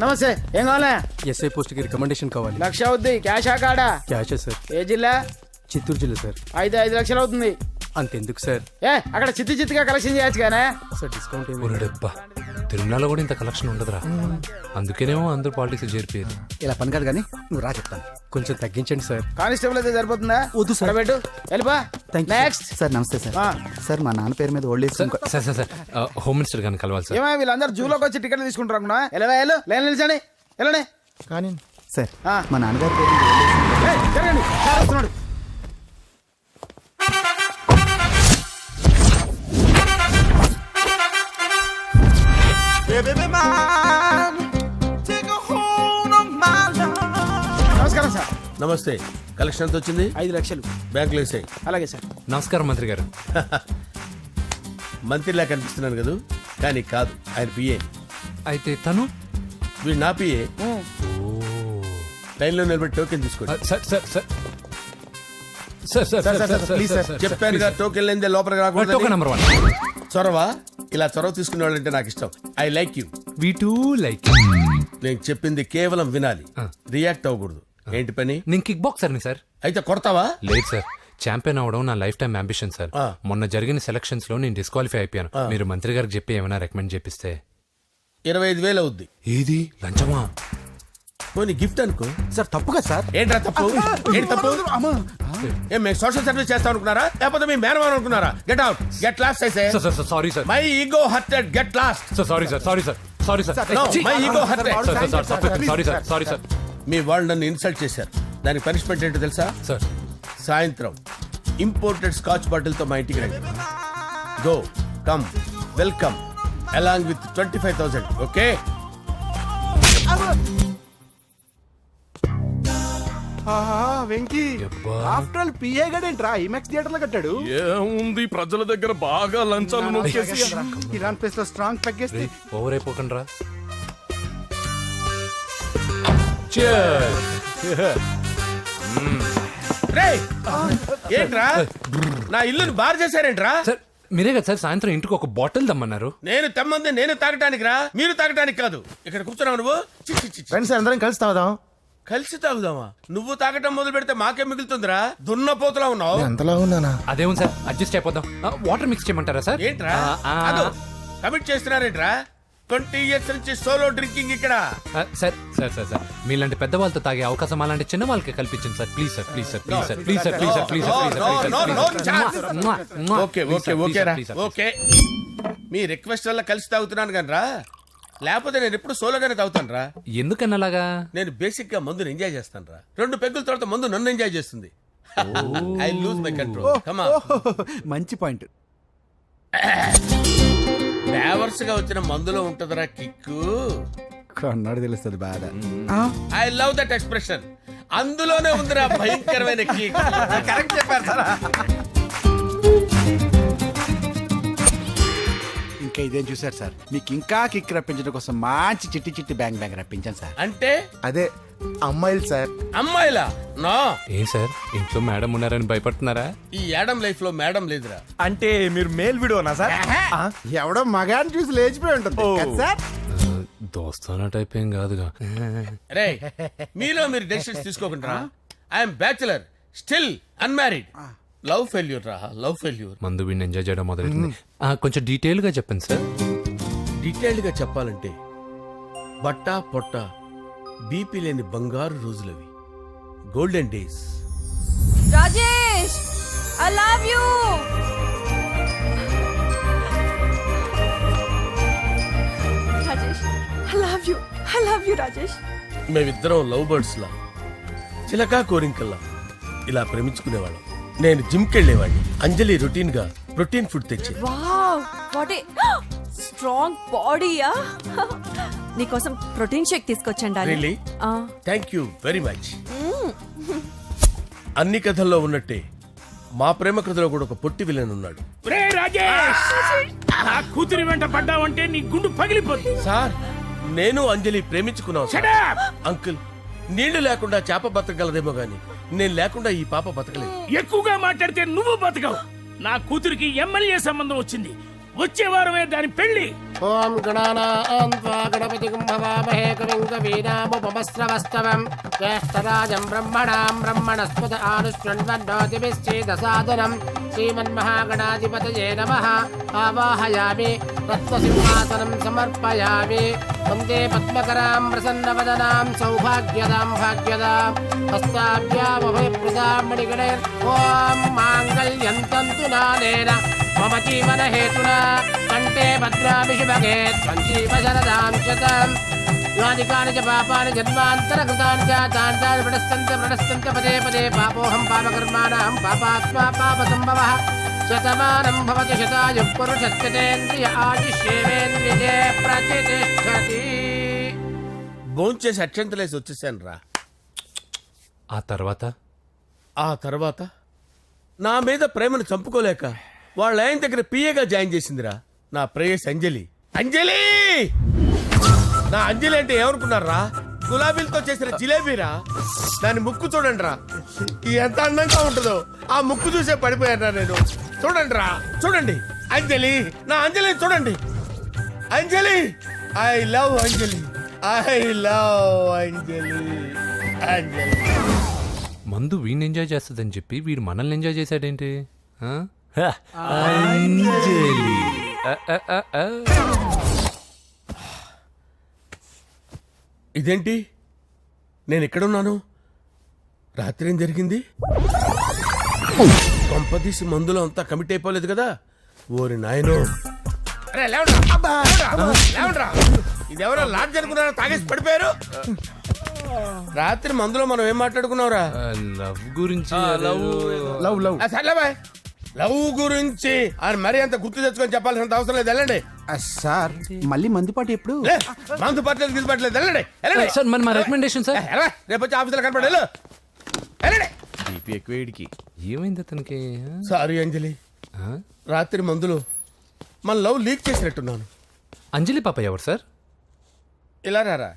నమస్తే. ఏం కావాలా? ఎస్ఐ పోస్ట్ కి రికమెండేషన్ కావాలి. 1,00,000 అవుద్ది. క్యాషా కాడా? క్యాషే సార్. ఏ జిల్లా? చిత్తూరు జిల్లా సార్. 5 లక్షలు అవుతుంది. అంతెందుకు సార్? అక్కడ చిత్తుగా కలెక్షన్ చేయొచ్చు కానీ సార్ డిస్కౌంట్ ఏమి? ఒరేడబ్బా, తిరుమలలో కూడా ఇంత కలెక్షన్ ఉండదురా. అందుకేనేమో అందరూ పాలిటిక్స్ చేరిపోయారు. ఇలా పని కాదు కానీ నువ్వు రా చెప్తాను. కొంచెం తగ్గించండి సార్. కానిస్టేబుల్ అయితే సరిపోతుందా? వద్దు సార్. పెట్టు వెళ్ళిపా. నెక్స్ట్. సార్ నమస్తే సార్. సార్ మా నాన్న పేరు మీద old age sir sir sir home minister గారిని కలవాలి సార్. ఏమో వీళ్ళందరూ జూలోకి వచ్చి టికెట్లు తీసుకుంటారు అనుకున్నా. లైన్ నిలిచండి. వెళ్ళండి. కానీ సార్ మా నాన్నగారి పేరు మీద ఓల్డ్ ఏజ్ జరగండి. సార్ వస్తున్నాడు. నమస్కారం సార్. నమస్తే. కలెక్షన్ ఎంత వచ్చింది? 5 లక్షలు. బ్యాంకులో వేసాయి. అలాగే సార్. నమస్కారం మంత్రి గారు. మంత్రిలా కనిపిస్తున్నాను కదా, కానీ కాదు, ఆయన పిఏ. అయితే తను వీడు నా పిఏ. లైన్లో నిలబడి టోకెన్ తీసుకోండి. Sir sir sir sir sir sir please sir. చెప్పాను కదా, టోకెన్ లేనిదే లోపలికి రాకూడదు. Token number 1. చొరవ. ఇలా చొరవ తీసుకునే వాళ్ళంటే నాకు ఇష్టం. I like you. We two like. నేను చెప్పింది కేవలం వినాలి, రియాక్ట్ అవ్వకూడదు. ఏంటి పని? నేను కిక్ బాక్సర్ని సార్. అయితే కొడతావా? లేదు సార్, ఛాంపియన్ అవడం నా లైఫ్ టైం అంబిషన్ సార్. మొన్న జరిగిన సెలక్షన్స్ లో నేను డిస్క్వాలిఫై అయిపోయాను. మీరు మంత్రి గారికి చెప్పి ఏమైనా రికమెండ్ చేపిస్తే. 25,000 అవుద్ది. ఏది లంచమా? పోనీ గిఫ్ట్ అనుకో. సార్ తప్పుగా సార్. ఏంట్రా తప్పు? ఏంటి తప్పు? ఏం మేము సోషల్ సర్వీస్ చేస్తాం అనుకున్నారా, లేకపోతే మీ మేనమాన్ అనుకున్నారా? Get out, get lost. Sorry sir. My ego hurted, get lost. Sorry sir. Sorry sir. Sorry sir. My ego hurted. Sorry sir. Sorry sir. మీ వాళ్ళు నన్ను ఇన్సల్ట్ చేశారు. దానికి పనిష్మెంట్ ఏంటో తెలుసా? సార్ సాయంత్రం ఇంపోర్టెడ్ స్కాచ్ బాటిల్ తో మా ఇంటికి రండి. Go come welcome along with 25,000. Okay? Venky after all PA గడేంట్రా ఇమెక్స్ థియేటర్ లో కట్టాడు. ఏముంది, ప్రజల దగ్గర బాగా లంచాలు నొక్కేసి ఇరాన్ ప్లేస్ లో స్ట్రాంగ్ తగ్గేస్తే ఓవర్ అయిపోకండి రా. ఏంట్రా నా ఇల్లుని బార్ చేశారేంట్రా? సార్ మీరే కదా సార్ సాయంత్రం ఇంటికి ఒక బాటిల్ దమ్మన్నారు. నేను తెమ్మంది నేను తాగటానికి రా, మీరు తాగటానికి కాదు. ఇక్కడ కూర్చున్నావు నువ్వు. ఫ్రెండ్స్ అందరం కలిసి తాగుదాం. కలిసి తాగుదామా? నువ్వు తాగటం మొదలు పెడితే మాకే మిగులుతుందిరా. దున్నపోతులా ఉన్నావు. ఎంతలా ఉన్నానా? అదేమో సార్ అడ్జస్ట్ అయిపోదాం. వాటర్ మిక్స్ చేయమంటారా సార్? ఏంట్రా కమిట్ చేస్తున్నారేంట్రా? 20 years నుంచి సోలో డ్రింకింగ్ ఇక్కడ. సార్ సార్ సార్ సార్ మీలాంటి పెద్ద వాళ్ళతో తాగే అవకాశం అలాంటి చిన్న వాళ్ళకి కల్పించండి sir. Please sir. Please sir. Please sir. Please sir. Please sir. Please sir. Okay okay okay రా. ఓకే, మీ రిక్వెస్ట్ వల్ల కలిసి తాగుతున్నాను కానీ రా, లేకపోతే నేను ఎప్పుడు సోలోగానే తాగుతాను రా. ఎందుకన్నా అలాగా? నేను బేసిక్ గా మందుని ఎంజాయ్ చేస్తాను రా. 2 పెగ్గుల తర్వాత మందు నన్ను ఎంజాయ్ చేస్తుంది. I lose my control. Come on. మంచి పాయింట్. ఫ్లేవర్స్ గా వచ్చిన మందులో ఉంటదరా కిక్కు. కన్నాడు తెలుస్తుంది బాధ. I love that expression. అందులోనే ఉందిరా భయంకరమైన కిక్. కరెక్ట్ చెప్పారు సార్. ఇంకా ఇదేం చూసారు సార్, మీకు ఇంకా కిక్ రప్పించడం కోసం మంచి చిట్టి చిట్టి బ్యాంగ్ బ్యాంగ్ రప్పించాను సార్. అంటే అదే అమ్మాయిలు సార్. అమ్మాయిలా? నో. ఏం సార్ ఇంట్లో మేడం ఉన్నారని భయపడుతున్నారా? ఈ యాడమ్ లైఫ్ లో మేడం లేదురా. అంటే మీరు మేల్ వీడియోనా సార్? ఎవడో మగాన్ని చూసి లేచిపోయి ఉంటుంది కదా సార్. దోస్తానా టైప్ ఏం కాదుగా. రే మీలో మీరు డెసిషన్స్ తీసుకోకుండా. I'm bachelor, still unmarried. Love failure రా, లవ్ ఫెయిల్యూర్. మందు వీడిని ఎంజాయ్ చేయడం మొదలైంది. కొంచెం డీటెయిల్ గా చెప్పండి సార్. డీటెయిల్డ్ గా చెప్పాలంటే బట్టా పొట్ట బీపీ లేని బంగారు రోజులవి, golden days. Rajesh, I love you. Rajesh, I love you. I love you, Rajesh. మేమిద్దరం లవ్ బర్డ్స్ లా, చిలకా కోరింకల్లా ఇలా ప్రేమించుకునేవాళ్ళం. నేను జిమ్ కెళ్ళేవాడిని. అంజలి రొటీన్ గా ప్రోటీన్ ఫుడ్ తెచ్చి. వావ్, వాట్ ఏ స్ట్రాంగ్ బాడీయా. నీకోసం ప్రోటీన్ షేక్ తీసుకొచ్చండి. Really? Thank you very much. అన్ని కథల్లో ఉన్నట్టే మా ప్రేమ కథలో కూడా ఒక పొట్టి విలన్ ఉన్నాడు. కూతురి వెంట పడ్డావంటే నీ గుండు పగిలిపోతుంది. సార్ నేను అంజలి ప్రేమించుకున్నాను. అంకుల్, నీళ్లు లేకుండా చేప బతకగలదేమో గాని నేను లేకుండా ఈ పాప బతకలేదు. ఎక్కువగా మాట్లాడితే నువ్వు బతకవు. నా కూతురికి ఎమ్మెల్యే సంబంధం వచ్చింది. వచ్చే వారమే దాని పెళ్లి. ఓం గణానాం త్వా గణపతిం భవామహే కవిం కవీనాముపమస్రవస్తవం జ్యేష్ఠరాజం బ్రహ్మణాం బ్రహ్మణస్పద ఆనుష్ణ్వన్నోతిభిశ్చేదసాదనం శ్రీమన్మహాగణాధిపతయే నమః ఆవాహయామి తత్వసింహాసనం సమర్పయామి వందే పద్మకరాం ప్రసన్నవదనాం సౌభాగ్యదాం భాగ్యదాం హస్తాభ్యామభయప్రదాం మణిగణే ఓం మాంగళ్యం తంతు నానేన మమ జీవన హేతునా కంటే భద్రామి శుభగే త్వంజీవ శరదాం శతం యాని కాని చ పాపాని జన్మాంతరకృతాని చ తాని తాని ప్రణశ్యంత పదే పదే పాపోహం పాపకర్మాణం పాపాత్మా పాపసంభవః శతమానం భవతి శతాయుః పురుషస్యతేంద్రియ ఆయుష్యేవేంద్రియే ప్రతిష్టతి. భోంచేసి అక్షంతలేసి వచ్చేసాను రా. ఆ తర్వాత ఆ తర్వాత నా మీద ప్రేమను చంపుకోలేక వాళ్ళ ఆయన దగ్గర పిఏగా జాయిన్ చేసిందిరా నా ప్రేయస్ అంజలి. అంజలి నా అంజలి అంటే ఏమనుకున్నారా? గులాబీలతో చేసిన జిలేబీరా. దాని ముక్కు చూడండి రా, ఎంత అందంగా ఉంటుందో. ఆ ముక్కు చూసే పడిపోయారా నేను. చూడండి రా, చూడండి అంజలి, నా అంజలి చూడండి. Anjali, I love Anjali, I love Anjali. Anjali మందు వీడిని ఎంజాయ్ చేస్తుందని చెప్పి వీడు మనల్ని ఎంజాయ్ చేశాడేంటి? ఆ? ఇదేంటి, నేను ఎక్కడున్నాను? రాత్రి ఏం జరిగింది? కొంపదీసి మందులో అంతా కమిట్ అయిపోలేదు కదా? ఓరి నాయనో, అరే లేవండ్రా, లేవండ్రా. ఇదెవరో లాడ్జ్ అనుకున్నారా? తాగేసి పడిపోయారు. రాత్రి మందులో మనం ఏం మాట్లాడుకున్నావురా? లవ్ గురించి లవ్ లవ్ సర్లే బాయ్, లవ్ గురించి అని మరీ అంత గుర్తు తెచ్చుకొని చెప్పాల్సినంత అవసరం లేదు. వెళ్ళండి. సార్ మళ్ళీ మందుపాటి ఎప్పుడు? లే, మందు పట్టలేదు గిల్లు పట్టలేదు. వెళ్ళండి, వెళ్ళండి. సార్ మన రికమెండేషన్ సార్. ఎలా రేపు వచ్చి ఆఫీసులో కనపడి వెళ్ళు. వెళ్ళండి. ఏమైంది అతనికి? సారీ అంజలి, ఆ? రాత్రి మందులో మన లవ్ లీక్ చేసినట్టున్నాను. అంజలి పాప ఎవరు సార్? ఇలా రారా.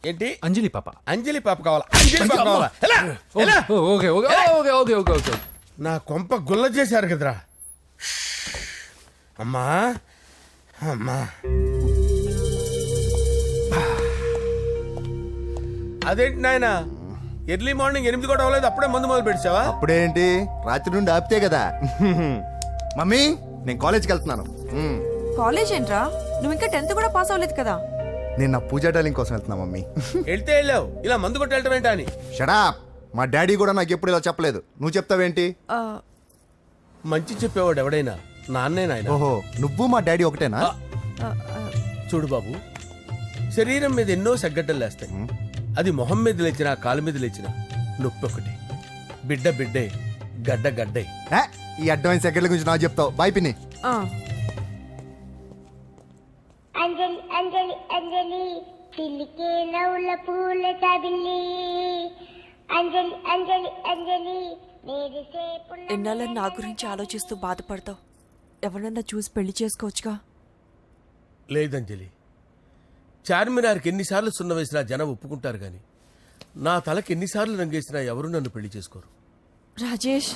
ఏంటి అంజలి పాప. అంజలి పాప కావాలా? అంజలి పాప కావాలా? ఎలా? ఎలా? Okay okay okay okay okay okay. నా కొంప గుల్ల చేశారు కదరా. అమ్మా అమ్మా, అదేంటి నాయన, ఎర్లీ మార్నింగ్ 8 కూడా అవ్వలేదు, అప్పుడే మందు మొదలు పెడిచావా? అప్పుడేంటి, రాత్రి నుండి ఆపితే కదా. మమ్మీ నేను కాలేజ్కి వెళ్తున్నాను. కాలేజ్ ఏంట్రా, నువ్వు ఇంకా 10th కూడా పాస్ అవ్వలేదు కదా. నేను నా పూజా డాలింగ్ కోసం వెళ్తున్నా మమ్మీ. వెళ్తే వెళ్ళావు, ఇలా మందు కొట్టి వెళ్ళటం ఏంటా అని. షడా, మా డాడీ కూడా నాకు ఎప్పుడు ఇలా చెప్పలేదు. నువ్వు చెప్తావేంటి? ఆ, మంచి చెప్పేవాడు ఎవడైనా నాన్నే నాయన. ఓహో, నువ్వు మా డాడీ ఒకటేనా? ఆ, ఆ, చూడు బాబు, శరీరం మీద ఎన్నో సగ్గడ్డలు లేస్తాయి. అది మొహం మీద లేచినా కాలు మీద లేచినా నొప్పి ఒకటి. బిడ్డ బిడ్డే, గడ్డ గడ్డే. ఏ, ఈ అడ్వాన్స్ సెకండ్ల గురించి నాకు చెప్తావు. బాయ్ పిన్ని. ఆ. అంజలి అంజలి అంజలి చిల్లికే నవ్వుల పూల తబిల్లి అంజలి అంజలి అంజలి ఎన్నాళ్ళని నా గురించి ఆలోచిస్తూ బాధపడతావు. ఎవరన్నా చూసి పెళ్లి చేసుకోవచ్చుగా. లేదంజలి, చార్మినార్కి ఎన్నిసార్లు సున్న వేసినా జనం ఒప్పుకుంటారు గాని నా తలకి ఎన్నిసార్లు రంగేసినా ఎవరు నన్ను పెళ్లి చేసుకోరు. Rajesh,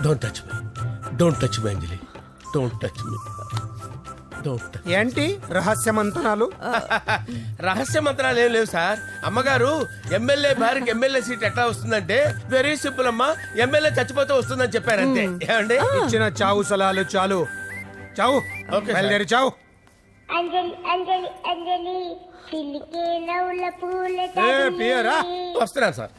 don't touch me, don't touch me Anjali, don't touch me, don't touch. ఏంటి రహస్య మంతనాలు? రహస్య మంత్రాలు ఏం లేవు సార్. అమ్మగారు ఎమ్మెల్యే భార్యకి ఎమ్మెల్యే సీట్ ఎట్లా వస్తుందంటే వెరీ సింపుల్ అమ్మా, ఎమ్మెల్యే చచ్చిపోతే వస్తుందని చెప్పారంతే. ఏమండి? ఇచ్చిన చావు సలాలు చాలు. చావు. Okay sir. బయలుదేరి చావు. అంజలి అంజలి అంజలి చిల్లికే నవ్వుల పూల పియరా వస్తున్నాను సార్.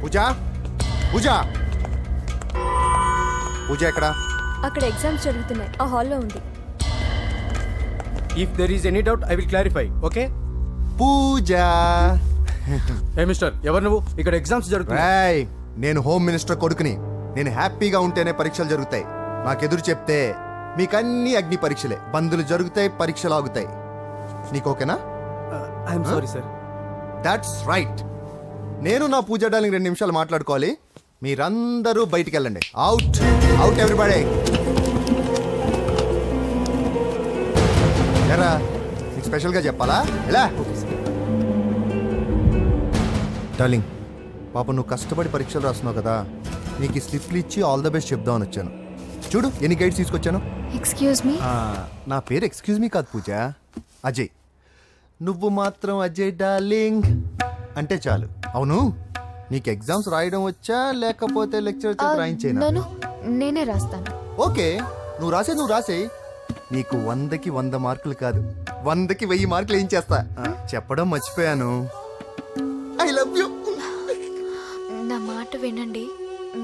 పూజ, పూజ, పూజ ఎక్కడ? అక్కడ ఎగ్జామ్స్ జరుగుతున్నాయి, ఆ హాల్లో ఉంది. If there is any doubt I will clarify. Okay. Pooja. ఏ మిస్టర్, ఎవరు నువ్వు? ఇక్కడ ఎగ్జామ్స్ జరుగుతున్నాయి. రాయ్, నేను హోమ్ మినిస్టర్ కొడుకుని. నేను హ్యాపీగా ఉంటేనే పరీక్షలు జరుగుతాయి. నాకెదురు చెప్తే మీకన్నీ అగ్ని పరీక్షలే. బందులు జరుగుతాయి, పరీక్షలు ఆగుతాయి. నీకు ఓకేనా? I'm sorry sir. That's right. నేను నా పూజ డార్లింగ్ 2 నిమిషాలు మాట్లాడుకోవాలి. మీరందరూ బయటికి వెళ్ళండి. Out, out everybody. ఎరా, నీకు స్పెషల్గా చెప్పాలా? ఎలా డార్లింగ్, పాప నువ్వు కష్టపడి పరీక్షలు రాస్తున్నావు కదా, నీకు ఈ స్లిప్లు ఇచ్చి ఆల్ ద బెస్ట్ చెప్దామని వచ్చాను. చూడు ఎన్ని గైడ్స్ తీసుకొచ్చాను. Excuse me. నా పేరు ఎక్స్క్యూజ్ మీ కాదు పూజ, అజయ్. నువ్వు మాత్రం అజయ్ డార్లింగ్ అంటే చాలు. అవును, నీకు ఎగ్జామ్స్ రాయడం వచ్చా లేకపోతే లెక్చర్ రాయించేనా? నన్ను నేనే రాస్తాను. ఓకే, నువ్వు రాసే నీకు 100కి 100 మార్కులు కాదు, 100కి 1000 మార్కులు ఏం చేస్తా. చెప్పడం మర్చిపోయాను, ఐ లవ్ యూ. నా మాట వినండి,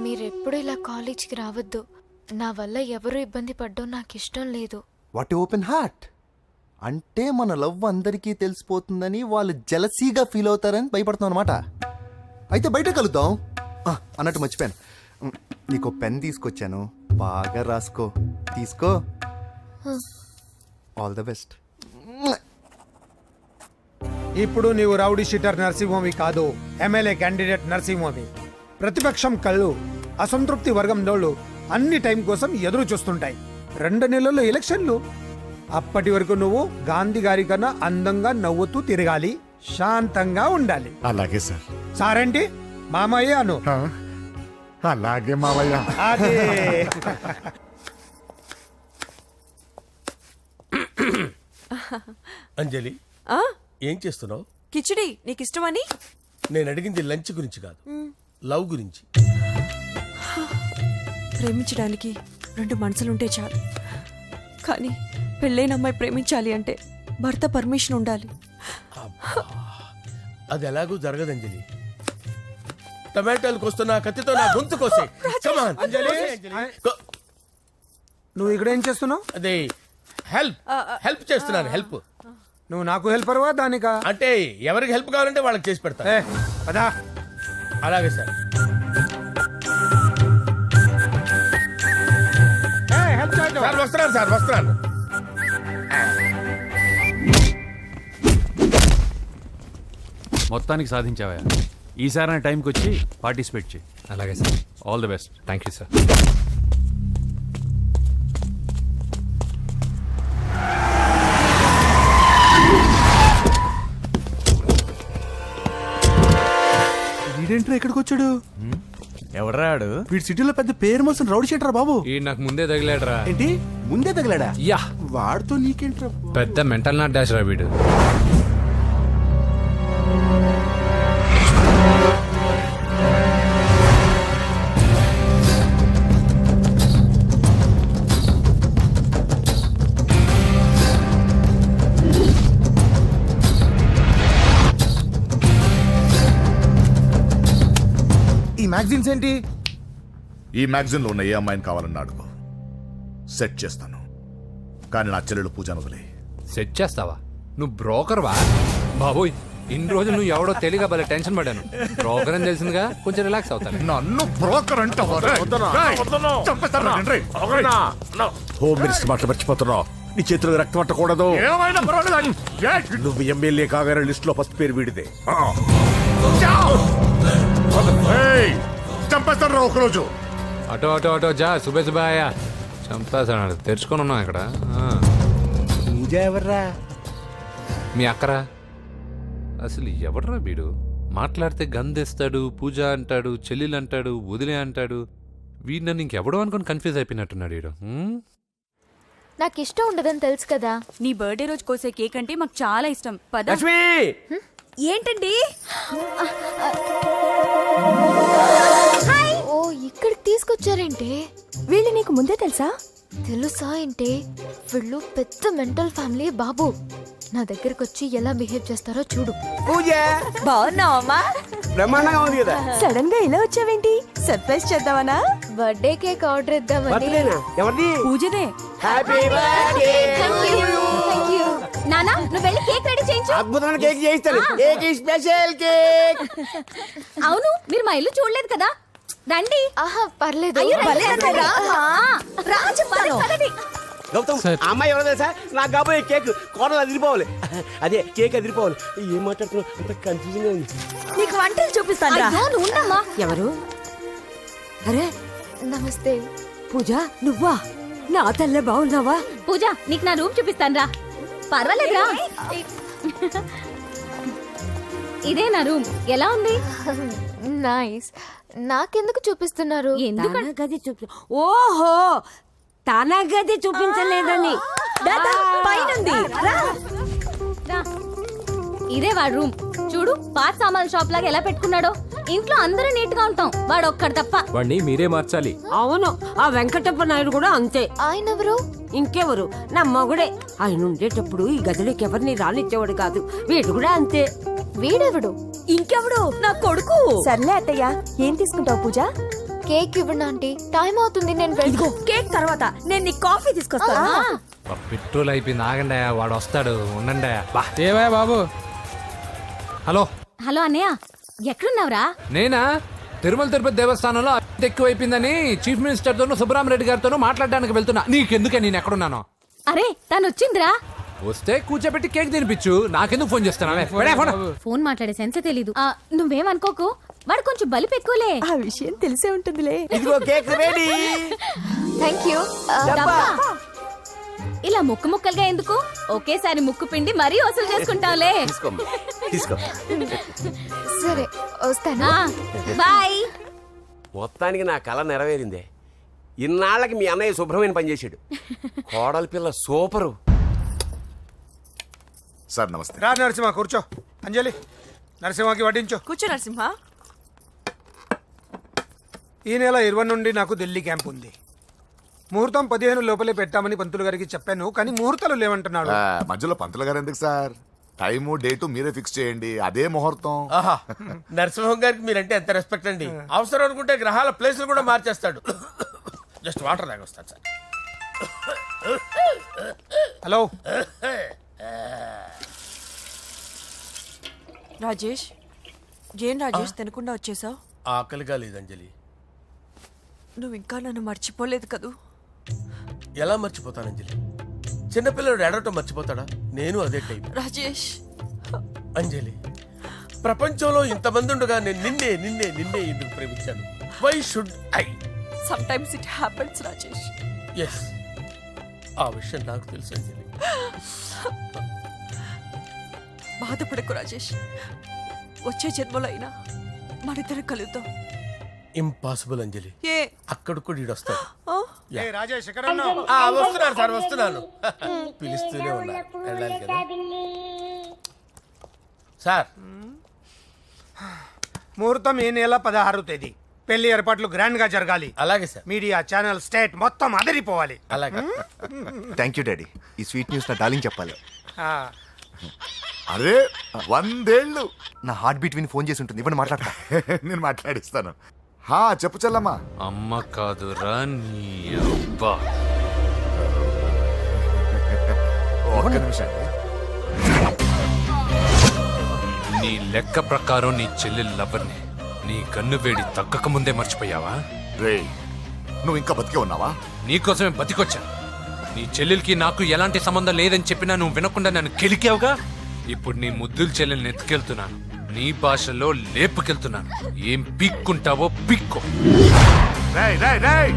మీరెప్పుడు ఇలా కాలేజీకి రావద్దు. నా వల్ల ఎవరు ఇబ్బంది పడ్డం నాకు ఇష్టం లేదు. వాట్ ఓపెన్ హార్ట్ అంటే మన లవ్ అందరికీ తెలిసిపోతుందని వాళ్ళు జలసీగా ఫీల్ అవుతారని భయపడుతున్నాం అనమాట. అయితే బయట కలుద్దాం. అన్నట్టు మర్చిపోయాను, నీకు పెన్ తీసుకొచ్చాను, బాగా రాసుకో. తీసుకో. All the best. ఇప్పుడు నీవు రౌడీ షీటర్ నరసింహమి కాదు, ఎమ్మెల్యే క్యాండిడేట్ నరసింహమి. ప్రతిపక్షం కళ్ళు, అసంతృప్తి వర్గం డోళ్ళు అన్ని టైం కోసం ఎదురు చూస్తుంటాయి. 2 నెలల్లో ఎలక్షన్లు. అప్పటి వరకు నువ్వు గాంధీ గారి కన్నా అందంగా నవ్వుతూ తిరగాలి, శాంతంగా ఉండాలి. అలాగే సార్. సారేంటి మామయ్య అను. అలాగే మావయ్య. అదే. అంజలి, ఏం చేస్తున్నావు? కిచిడి నీకు ఇష్టమని. నేను అడిగింది లంచ్ గురించి కాదు, లవ్ గురించి. ప్రేమించడానికి 2 మనసులుంటే చాలు, కానీ పెళ్ళైన అమ్మాయి ప్రేమించాలి అంటే భర్త పర్మిషన్ ఉండాలి. అది ఎలాగూ జరగదు అంజలి. టమాటాలు కోస్తున్నా కత్తితో నా గొంతు కోసే. Come on. అంజలి, నువ్వు ఇక్కడ ఏం చేస్తున్నావు? అదే హెల్ప్ చేస్తున్నాను. హెల్ప్ నువ్వు నాకు హెల్పర్వా దానికా? అంటే ఎవరికి హెల్ప్ కావాలంటే వాళ్ళకి చేసి పెడతా. పదా. అలాగే సార్. సార్ వస్తున్నాను, సార్ వస్తున్నాను. మొత్తానికి సాధించావా? ఈసారి టైంకి వచ్చి పార్టిసిపేట్ చేయి. అలాగే sir. All the best. Thank you sir. వీడేంట్రా ఇక్కడికి వచ్చాడు? ఎవడ్రాడు? వీడి సిటీలో పెద్ద పేరు మోసిన రౌడీ షీటర్ బాబు. ఈ నాకు ముందే తగిలాడరా. ఏంటి ముందే తగిలాడా? యా, వాడితో నీకేంట్రా? పెద్ద మెంటల్ నాట్ డాష్ రా వీడు. ఈ మ్యాగజైన్స్ ఏంటి? ఈ మ్యాగజైన్ లో ఉన్న ఏ అమ్మాయిని కావాలన్నా అడుగు, సెట్ చేస్తాను. కానీ నా చెల్లెలు పూజను వదిలే. సెట్ చేస్తావా? నువ్వు బ్రోకర్ వా? బాబోయ్, ఇన్ని రోజులు నువ్వు ఎవడో తెలియక భలే టెన్షన్ పడ్డాను. బ్రోకర్ అని తెలిసిందిగా కొంచెం రిలాక్స్ అవుతాను. నన్ను బ్రోకర్ అంటావా? హోమ్ మినిస్టర్ మాట మర్చిపోతున్నావు. నీ చేతిలో రక్తం పట్టకూడదు. ఏమైనా పర్వాలేదు. నువ్వు ఎమ్మెల్యే కాగానే లిస్ట్ లో ఫస్ట్ పేరు వీడిదే. చంపేస్తాను రా ఒకరోజు. అటో అటో అటో జా, సుబే సుబాయా. చంపేస్తాడు. తెరుచుకొని ఉన్నాం ఇక్కడ. పూజ ఎవర్రా? మీ అక్కరా? అసలు ఎవడరా వీడు? మాట్లాడితే గంధేస్తాడు, పూజ అంటాడు, చెల్లెలు అంటాడు, వదిలే అంటాడు. వీడు నన్ను ఇంకెవడో అనుకొని కన్ఫ్యూజ్ అయిపోయినట్టున్నాడు వీడు. నాకు ఇష్టం ఉండదని తెలుసు కదా. నీ బర్త్డే రోజు కోసే కేక్ అంటే మాకు చాలా ఇష్టం. పద. లక్ష్మి, ఏంటండి? ఓ, ఇక్కడికి తీసుకొచ్చారేంటే? వీళ్ళు నీకు ముందే తెలుసా? తెలుసా ఏంటే? వీళ్ళు పెద్ద మెంటల్ ఫ్యామిలీ బాబు. నా దగ్గరకు వచ్చి ఎలా బిహేవ్ చేస్తారో చూడు. పూజ బాగున్నావమ్మా? బ్రహ్మాండంగా ఉంది కదా. సడన్ గా ఇలా వచ్చావేంటి? సర్ప్రైజ్ చేద్దామనా? బర్త్డే కేక్ ఆర్డర్ ఇద్దామని. ఎవరిది? పూజనే. Happy birthday. Thank you. నానా, నువ్వు వెళ్ళి కేక్ రెడీ చేయించు. అద్భుతమైన కేక్ చేయిస్తాను. Cake special cake. అవును, మీరు మా ఇల్లు చూడలేదు కదా. రండి. ఆహా, పర్లేదు. గౌతమ్, ఆ అమ్మాయి ఎవరో తెలుసా? నాకు కాబోయే కేక్ కోడలు అదిరిపోవాలి. అదే కేక్ అదిరిపోవాలి. ఏం మాట్లాడుతున్నావు? అంత కన్ఫ్యూజింగ్ గా ఉంది. నీకు వంటలు చూపిస్తాను. ఎవరు? అరే నమస్తే. పూజ, నువ్వా? నా తల్లే బాగున్నావా? పూజ, నీకు నా రూమ్ చూపిస్తాను రా. పర్వాలేదురా. ఇదే నా రూమ్. ఎలా ఉంది? నైస్. నాకెందుకు చూపిస్తున్నారు తన గది చూపి ఓహో తన గది చూపించలేదని పైనుంది. రా. ఇదే వాడు రూమ్ చూడు పాత సామాన్ షాప్ లాగా ఎలా పెట్టుకున్నాడో ఇంట్లో అందరూ నీట్ గా ఉంటాం వాడు ఒక్కడు తప్ప వాడిని మీరే మార్చాలి. అవును ఆ వెంకటప్ప నాయుడు కూడా అంతే ఆయన ఎవరు ఇంకెవరు నా మొగుడే ఆయన ఉండేటప్పుడు ఈ గదిలోకి ఎవరిని రానిచ్చేవాడు కాదు వీడు కూడా అంతే వీడెవడు ఇంకెవడు నా కొడుకు. సర్లే అత్తయ్య, ఏం తీసుకుంటావు పూజ? కేక్ ఇవ్వండి ఆంటీ, టైం అవుతుంది, నేను ఇదిగో కేక్ తర్వాత నేను నీ కాఫీ తీసుకొస్తాను. పెట్రోల్ అయిపోయింది, ఆగండి, వాడు వస్తాడు, ఉండండి. ఏమయ్య బాబు? హలో హలో అన్నయ్య ఎక్కడున్నావురా నేనా తిరుమల తిరుపతి దేవస్థానంలో అత్యంత ఎక్కువైపోయిందని చీఫ్ మినిస్టర్ తోనూ సుబ్రహ్మరెడ్డి గారితోనూ మాట్లాడడానికి వెళ్తున్నా. నీకెందుకే నేను ఎక్కడున్నాను? అరే తను వచ్చిందిరా వస్తే కూర్చోబెట్టి కేక్ తినిపించు, నాకెందుకు ఫోన్ చేస్తున్నావే? ఫోన్ మాట్లాడే సెన్సే తెలీదు నువ్వేమనుకోకు వాడు కొంచెం బలిపు ఎక్కువలే ఆ విషయం తెలిసే ఉంటుందిలే. ఇదిగో కేక్ రెడీ. Thank you. డబ్బా. ఇలా ముక్కు ముక్కలుగా ఎందుకు ఒకేసారి ముక్కు పిండి మరీ వసూలు చేసుకుంటావులే తీసుకో. సరే వస్తాను. బాయ్ మొత్తానికి నా కళ నెరవేరిందే. ఇన్నాళ్ళకి మీ అన్నయ్య శుభ్రమైన పనిచేశాడు. కోడలి పిల్ల సూపరు. సార్ నమస్తే. రా నరసింహ, కూర్చో. అంజలి, నరసింహకి వడ్డించు. కూర్చో నరసింహ. ఈ నెల 20 నుండి నాకు ఢిల్లీ క్యాంప్ ఉంది. ముహూర్తం 15 లోపలే పెట్టామని పంతులు గారికి చెప్పాను, కానీ ముహూర్తాలు లేవంటున్నాడు. మధ్యలో పంతులు గారు ఎందుకు సార్? టైము డేటు మీరే ఫిక్స్ చేయండి, అదే ముహూర్తం. ఆహా నరసింహం గారికి మీరంటే ఎంత రెస్పెక్ట్ అండి. అవసరం అనుకుంటే గ్రహాల ప్లేసులు కూడా మార్చేస్తాడు. జస్ట్ వాటర్ తాగొస్తాడు సార్. హలో రాజేష్, ఏం రాజేష్ తినకుండా వచ్చేసావు? ఆకలిగా లేదు అంజలి. నువ్వు ఇంకా నన్ను మర్చిపోలేదు కదూ? ఎలా మర్చిపోతాను అంజలి? చిన్నపిల్లడు ఏడవటం మర్చిపోతాడా? నేను అదే టైప్. రాజేష్, అంజలి ప్రపంచంలో ఇంతమంది ఉండగా నేను నిన్నే నిన్నే నిన్నే ఎందుకు ప్రేమించాను? Why should I? Some times it happens Rajesh. Yes, ఆ విషయం నాకు తెలుసు అంజలి. బాధపడకు రాజేష్, వచ్చే జన్మలో అయినా మనిద్దరం కలుద్దాం. ఇంపాసిబుల్ అంజలి. ఏ అక్కడ కూడా ఈడొస్తాడు. ఆ? ఏ రాజేష్, ఎక్కడ ఉన్నావు? వస్తున్నాను సార్, వస్తున్నాను. పిలుస్తూనే ఉన్నారు, వెళ్ళాలి కదా సార్. ముహూర్తం ఈ నెల 16వ తేదీ. పెళ్లి ఏర్పాట్లు గ్రాండ్ గా జరగాలి. అలాగే సార్. మీడియా ఛానల్ స్టేట్ మొత్తం అదిరిపోవాలి. అలాగే. థ్యాంక్ యూ డాడీ, ఈ స్వీట్ న్యూస్ నా డార్లింగ్ చెప్పాలి. ఆ, అరే 100 ఏళ్ళు. నా హార్ట్ బీట్ విని ఫోన్ చేసి ఉంటుంది, ఇవ్వండి మాట్లాడతా. నేను మాట్లాడిస్తాను. హా చెప్పు చెల్లమ్మా. అమ్మ కాదురా నీ అబ్బా. ఒక్క నిమిషం. నీ లెక్క ప్రకారం నీ చెల్లెలు లవర్ని నీ కన్ను వేడి తగ్గక ముందే మర్చిపోయావా? రే, నువ్వు ఇంకా బతికే ఉన్నావా? నీకోసమే బతికొచ్చాను. నీ చెల్లెలకి నాకు ఎలాంటి సంబంధం లేదని చెప్పినా నువ్వు వినకుండా నన్ను కెలికావుగా. ఇప్పుడు నీ ముద్దుల చెల్లెల్ని ఎత్తుకెళ్తున్నాను, నీ భాషలో లేపుకెళ్తున్నాను. ఏం పీక్కుంటావో పీక్కో. రేయ్, రేయ్, రేయ్.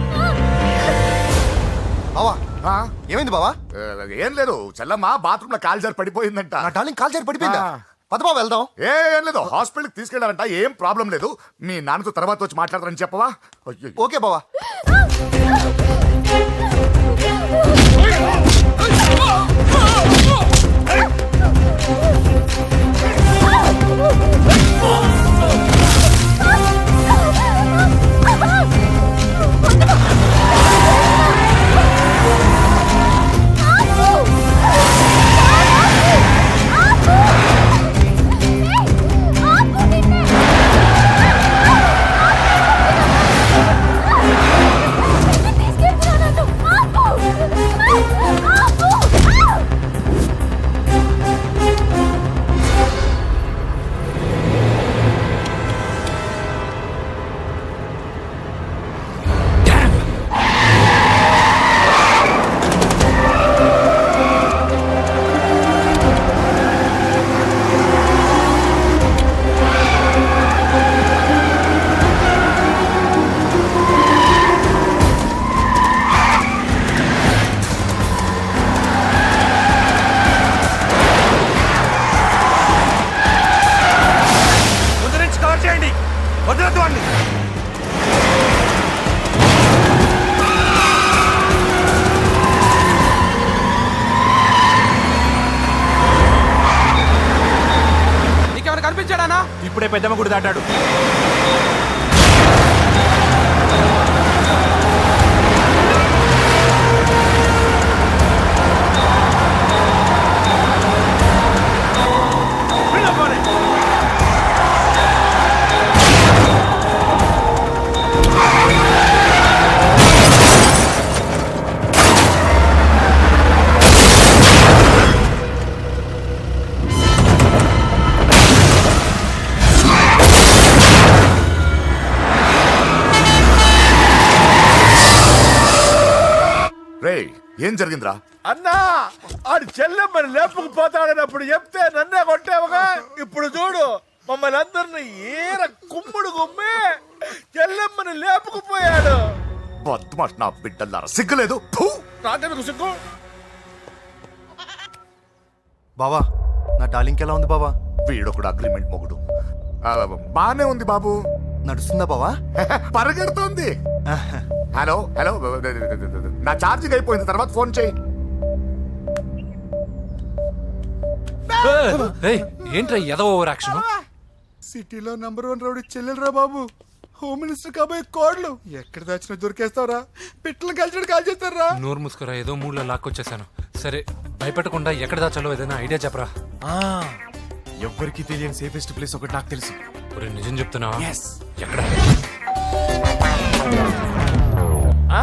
బావా, ఆ? ఏమైంది బావా? ఏం లేదు, చెల్లమ్మ బాత్రూమ్ లో కాలు జారి పడిపోయిందంట. నా డార్లింగ్ కాల్ చేరి పడిపోయిందా? పద బావ వెళ్దాం. ఏం లేదు, హాస్పిటల్కి తీసుకెళ్ళారంట. ఏం ప్రాబ్లం లేదు. మీ నాన్నతో తర్వాత వచ్చి మాట్లాడతారని చెప్పవా? అయ్యో. ఓకే బావా. పెద్దమ్మ గుడి దాటాడు. రేయ్ ఏం జరిగిందిరా? అన్నా ఆడు చెల్లెమ్మని లేపుకుపోతాడన్నప్పుడు చెప్తే నన్నే కొట్టావుగా. ఇప్పుడు చూడు మమ్మల్ని అందరిని ఏర కుమ్ముడు కుమ్మి చెల్లెమ్మని లేపుకుపోయాడు. బద్మాష్ నా బిడ్డల్లారా, సిగ్గులేదు? ఫు! నాకెందుకు సిగ్గు? బావా నా డార్లింగ్ ఎలా ఉంది బావా? వీడొకడు అగ్రిమెంట్ మొగుడు. బానే ఉంది బాబు. నడుస్తుందా బావా? పరిగెడుతోంది. హలో హలో, నా ఛార్జింగ్ అయిపోయింది, తర్వాత ఫోన్ చేయి. ఏంట్రా ఎదో ఓవర్ యాక్షన్? సిటీలో #1 రౌడీ చెల్లెలరా బాబు. హోమ్ మినిస్టర్ కాబోయే కోడ్లు ఎక్కడ దాచిన దొరికేస్తావరా? పిట్టలు కలిసి కాల్ చేస్తారా? నోరు మూసుకురా, ఏదో మూడ్లో లాక్కొచ్చేసాను. సరే భయపెట్టకుండా ఎక్కడ దాచాలో ఏదైనా ఐడియా చెప్పరా. ఎవ్వరికి తెలియని సేఫెస్ట్ ప్లేస్ ఒకటి నాకు తెలుసు. ఒరే నిజం చెప్తున్నావా? ఎక్కడ? ఆ?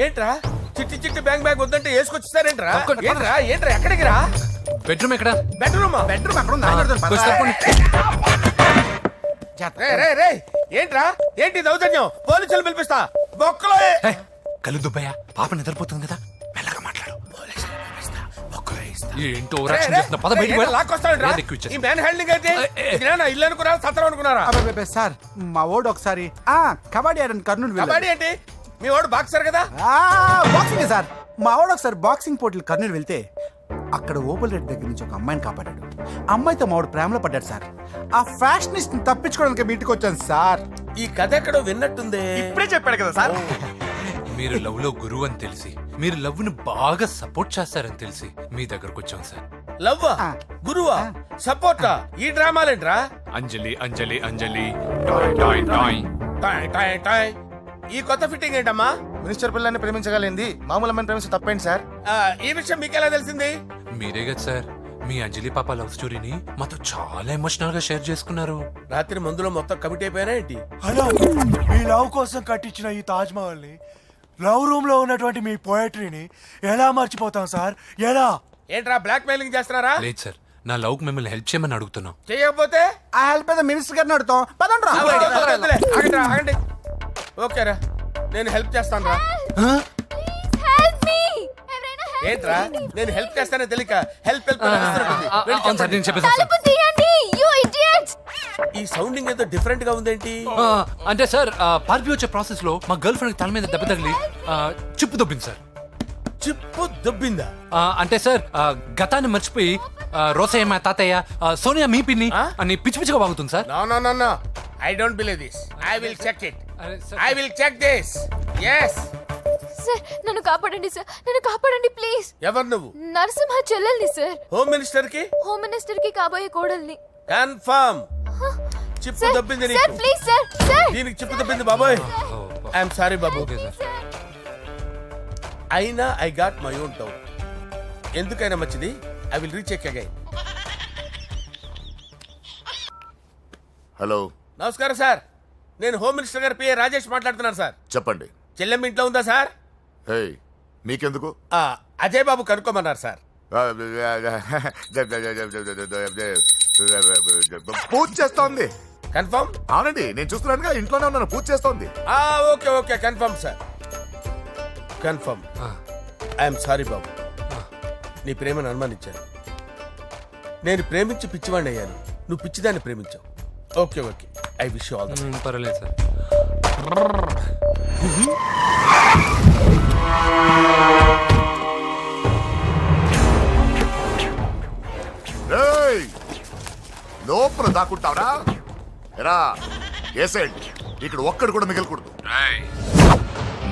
ఏంట్రా చిట్టి చిట్టి బ్యాంక్ బ్యాగ్ వద్దంటే వేసుకొచ్చేసారేంట్రా? ఏంట్రా ఏంట్రా ఎక్కడికి రా? బెడ్రూమ్ ఎక్కడ? బెడ్రూమ్ బెడ్రూమ్ అక్కడ ఉంది. కొంచెం తప్పండి. ఏంట్రా ఏంటి దౌర్జన్యం? పోలీసులు పిలిపిస్తా. బొక్కలో ఏయ్, కళ్ళు దుబ్బయ్య, పాప నిద్రపోతుంది కదా, మెల్లగా మాట్లాడు. ఏంటో ఓవర్ యాక్షన్ చేస్తున్నా, పద బయటికి వెళ్ళు. లాక్కొస్తాడు ఏది ఎక్కువ ఇచ్చేసి. ఈ మ్యాన్ హ్యాండింగ్ అయితే ఇదేనా ఇల్లు అనుకున్నారా సత్రం అనుకున్నారా? సార్ మా ఓడు ఒకసారి కబడ్డీ ఆడని కర్నూలు కబడ్డీ ఏంటి? మీ వాడు బాక్సర్ కదా? Boxing sir. మా వాడు ఒకసారి బాక్సింగ్ పోటీలు కర్నూలు వెళ్తే అక్కడ ఓపెల్ రెడ్డి దగ్గర నుంచి ఒక అమ్మాయిని కాపాడాడు. అమ్మాయితో మా వాడు ప్రేమలో పడ్డాడు సార్. ఆ ఫ్యాషనిస్ట్ తప్పించుకోవడానికి మీ ఇంటికి వచ్చాను సార్. ఈ కథ ఎక్కడో విన్నట్టుంది. ఇప్పుడే చెప్పాడు కదా సార్. మీరు లవ్ లో గురువు అని తెలిసి, మీరు లవ్ ని బాగా సపోర్ట్ చేస్తారని తెలిసి మీ దగ్గరకు వచ్చాం సార్. లవ్వా గురువా సపోర్టా? ఈ డ్రామాలేంట్రా? Anjali Anjali Anjali toy toy toy. Toy toy toy. ఈ కొత్త ఫిట్టింగ్ ఏంటమ్మా? మినిస్టర్ పిల్లని ప్రేమించగలిగింది మామూలు అమ్మని ప్రేమించి తప్పేంటి సార్? ఈ విషయం మీకెలా తెలిసింది? మీరే కదా సార్ మీ అంజలి పాప లవ్ స్టోరీని మాతో చాలా ఎమోషనల్ గా షేర్ చేసుకున్నారు. రాత్రి మందులో మొత్తం కమిట్ అయిపోయినా ఏంటి? హలో, మీ లవ్ కోసం కట్టించిన ఈ తాజ్ మహల్ ని, లవ్ రూమ్ లో ఉన్నటువంటి మీ పోయట్రీని ఎలా మర్చిపోతాం సార్? ఎలా? ఏంట్రా బ్లాక్ మెయిలింగ్ చేస్తున్నారా? లేదు సార్, నా లవ్ కి మిమ్మల్ని హెల్ప్ చేయమని అడుగుతున్నాం. చేయకపోతే ఆ హెల్ప్ అయితే మినిస్టర్ గారిని అడుగుతాం. పదండి రా. వదిలే, ఆగండి రా, ఆగండి. ఓకేరా, నేను హెల్ప్ చేస్తాను రా. ఏంట్రా నేను హెల్ప్ చేస్తానే తెలియక హెల్ప్ హెల్ప్ అని అరుస్తున్నట్టుంది. వెళ్ళి అవును సార్, చెప్పండి. నేను చెప్పేసాను సార్. ఈ సౌండింగ్ ఏదో డిఫరెంట్ గా ఉందేంటి? అంటే సార్ పార్టీ వచ్చే ప్రాసెస్ లో మా గర్ల్ ఫ్రెండ్ తల మీద దెబ్బ తగిలి చిప్పు దొబ్బింది సార్. చిప్పు దొబ్బిందా? అంటే సార్ గతాన్ని మర్చిపోయి రోసయ్య మా తాతయ్య, సోనియా మీ పిన్ని అని పిచ్చి పిచ్చిగా వాగుతుంది sir. No no no no, I don't believe this. I will check it. అరే sir. I will check this. yes. Sir నన్ను కాపాడండి సార్, నన్ను కాపాడండి ప్లీజ్. ఎవరు నువ్వు? నరసింహ చెల్లెల్ని సార్. హోమ్ మినిస్టర్ కి హోమ్ మినిస్టర్ కి కాబోయే కోడల్ని. కన్ఫర్మ్ చిప్పు సార్ దొబ్బింది సార్ నీకు. Please sir. సార్ దీనికి చిప్పు దొబ్బింది బాబోయ్. ఐఎమ్ సారీ బాబు. Okay sir. అయినా I got my own doubt. ఎందుకైనా మంచిది, I will recheck again. Hello, నమస్కారం సార్, నేను హోమ్ మినిస్టర్ గారి పిఏ రాజేష్ మాట్లాడుతున్నాను సార్. చెప్పండి. చెల్లెమ్మ ఇంట్లో ఉందా సార్? హే, మీకెందుకు? అజయ్ బాబు కనుక్కోమన్నారు సార్. పూజ చేస్తోంది. కన్ఫర్మ్? అవునండి, నేను చూస్తున్నానుగా, ఇంట్లోనే ఉన్నాను, పూజ చేస్తోంది. Okay okay, confirm sir, confirm. I'm sorry బాబు, నీ ప్రేమను అనుమానించాను. నేను ప్రేమించి పిచ్చివాడిని అయ్యాను, నువ్వు పిచ్చిదాన్ని ప్రేమించావు. Okay okay, I wish you all the best. పర్వాలేదు సార్. ఏయ్, లోపల దాక్కుంటావురా? ఎరా ఏసేండి, ఇక్కడ ఒక్కడు కూడా మిగలకూడదు.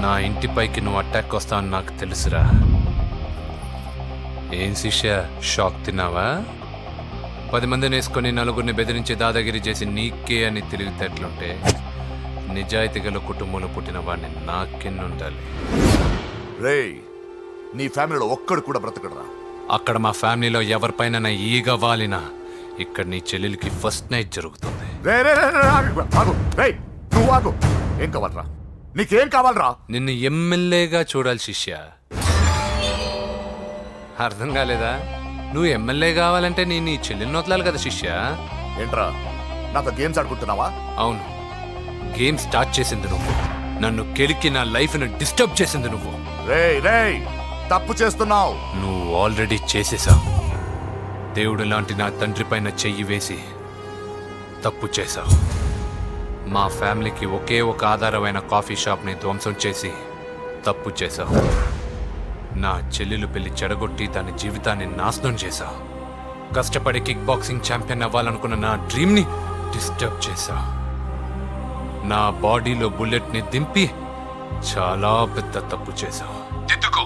నా ఇంటిపైకి నువ్వు అటాక్ వస్తావని నాకు తెలుసురా. ఏం శిష్య, షాక్ తిన్నావా? 10 మందిని వేసుకొని నలుగురిని బెదిరించి దాదాగిరి చేసి నీకే అని తెలివితేటలుంటే నిజాయితీ గల కుటుంబంలో పుట్టిన వాడిని నాకెన్నుండాలి. రేయ్, నీ ఫ్యామిలీలో ఒక్కడు కూడా బ్రతకడరా. అక్కడ మా ఫ్యామిలీలో ఎవరిపైన ఈగ వాలినా ఇక్కడ నీ చెల్లెలికి ఫస్ట్ నైట్ జరుగుతుంది. రే రే రే రే, ఆగు. రేయ్, నువ్వు ఆగు. ఏం కావాలరా? నీకేం కావాలరా? నిన్ను ఎమ్మెల్యేగా చూడాలి శిష్య. అర్థం కాలేదా? నువ్వు ఎమ్మెల్యే కావాలంటే నేను నీ చెల్లెల్ని వదలాలి కదా శిష్య. ఏంట్రా, నాతో గేమ్స్ ఆడుకుంటున్నావా? అవును, గేమ్ స్టార్ట్ చేసింది నువ్వు. నన్ను కెలికి నా లైఫ్ను డిస్టర్బ్ చేసింది నువ్వు. రేయ్ రేయ్, తప్పు చేస్తున్నావు. నువ్వు ఆల్రెడీ చేసేసావు. దేవుడు లాంటి నా తండ్రి పైన చెయ్యి వేసి తప్పు చేశావు. మా ఫ్యామిలీకి ఒకే ఒక ఆధారమైన కాఫీ షాప్ని ధ్వంసం చేసి తప్పు చేశావు. నా చెల్లెలు పెళ్లి చెడగొట్టి దాని జీవితాన్ని నాశనం చేశావు. కష్టపడి కిక్ బాక్సింగ్ ఛాంపియన్ అవ్వాలనుకున్న నా డ్రీమ్ని డిస్టర్బ్ చేశావు. నా బాడీలో బుల్లెట్ని దింపి చాలా పెద్ద తప్పు చేశావు. దిద్దుకో,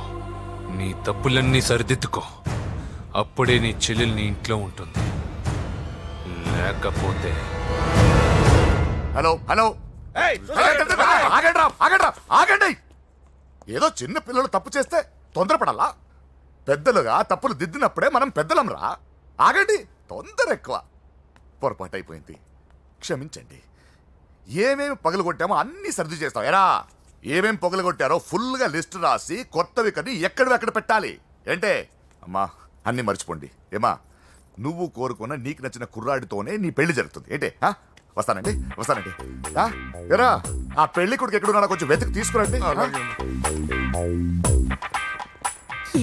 నీ తప్పులన్నీ సరిదిద్దుకో. అప్పుడే నీ చెల్లెలు నీ ఇంట్లో ఉంటుంది. లేకపోతే హలో హలో, ఆగండి. ఏదో చిన్న పిల్లలు తప్పు చేస్తే తొందరపడాలా? పెద్దలుగా తప్పులు దిద్దినప్పుడే మనం పెద్దలంరా. ఆగండి, తొందర ఎక్కువ. పొరపాటు అయిపోయింది, క్షమించండి. ఏమేమి పగలగొట్టామో అన్నీ సర్ది చేస్తాం. ఎరా, ఏమేమి పగలగొట్టారో ఫుల్గా లిస్ట్ రాసి కొత్తవి కని ఎక్కడ పెట్టాలి. ఏంటే అమ్మా, అన్నీ మర్చిపోండి. ఏమా, నువ్వు కోరుకున్న నీకు నచ్చిన కుర్రాడితోనే నీ పెళ్లి జరుగుతుంది. ఏంటే వస్తానండి. ఎరా, ఆ పెళ్లి కొడుకు ఎక్కడున్నా కొంచెం వెతికి తీసుకురండి.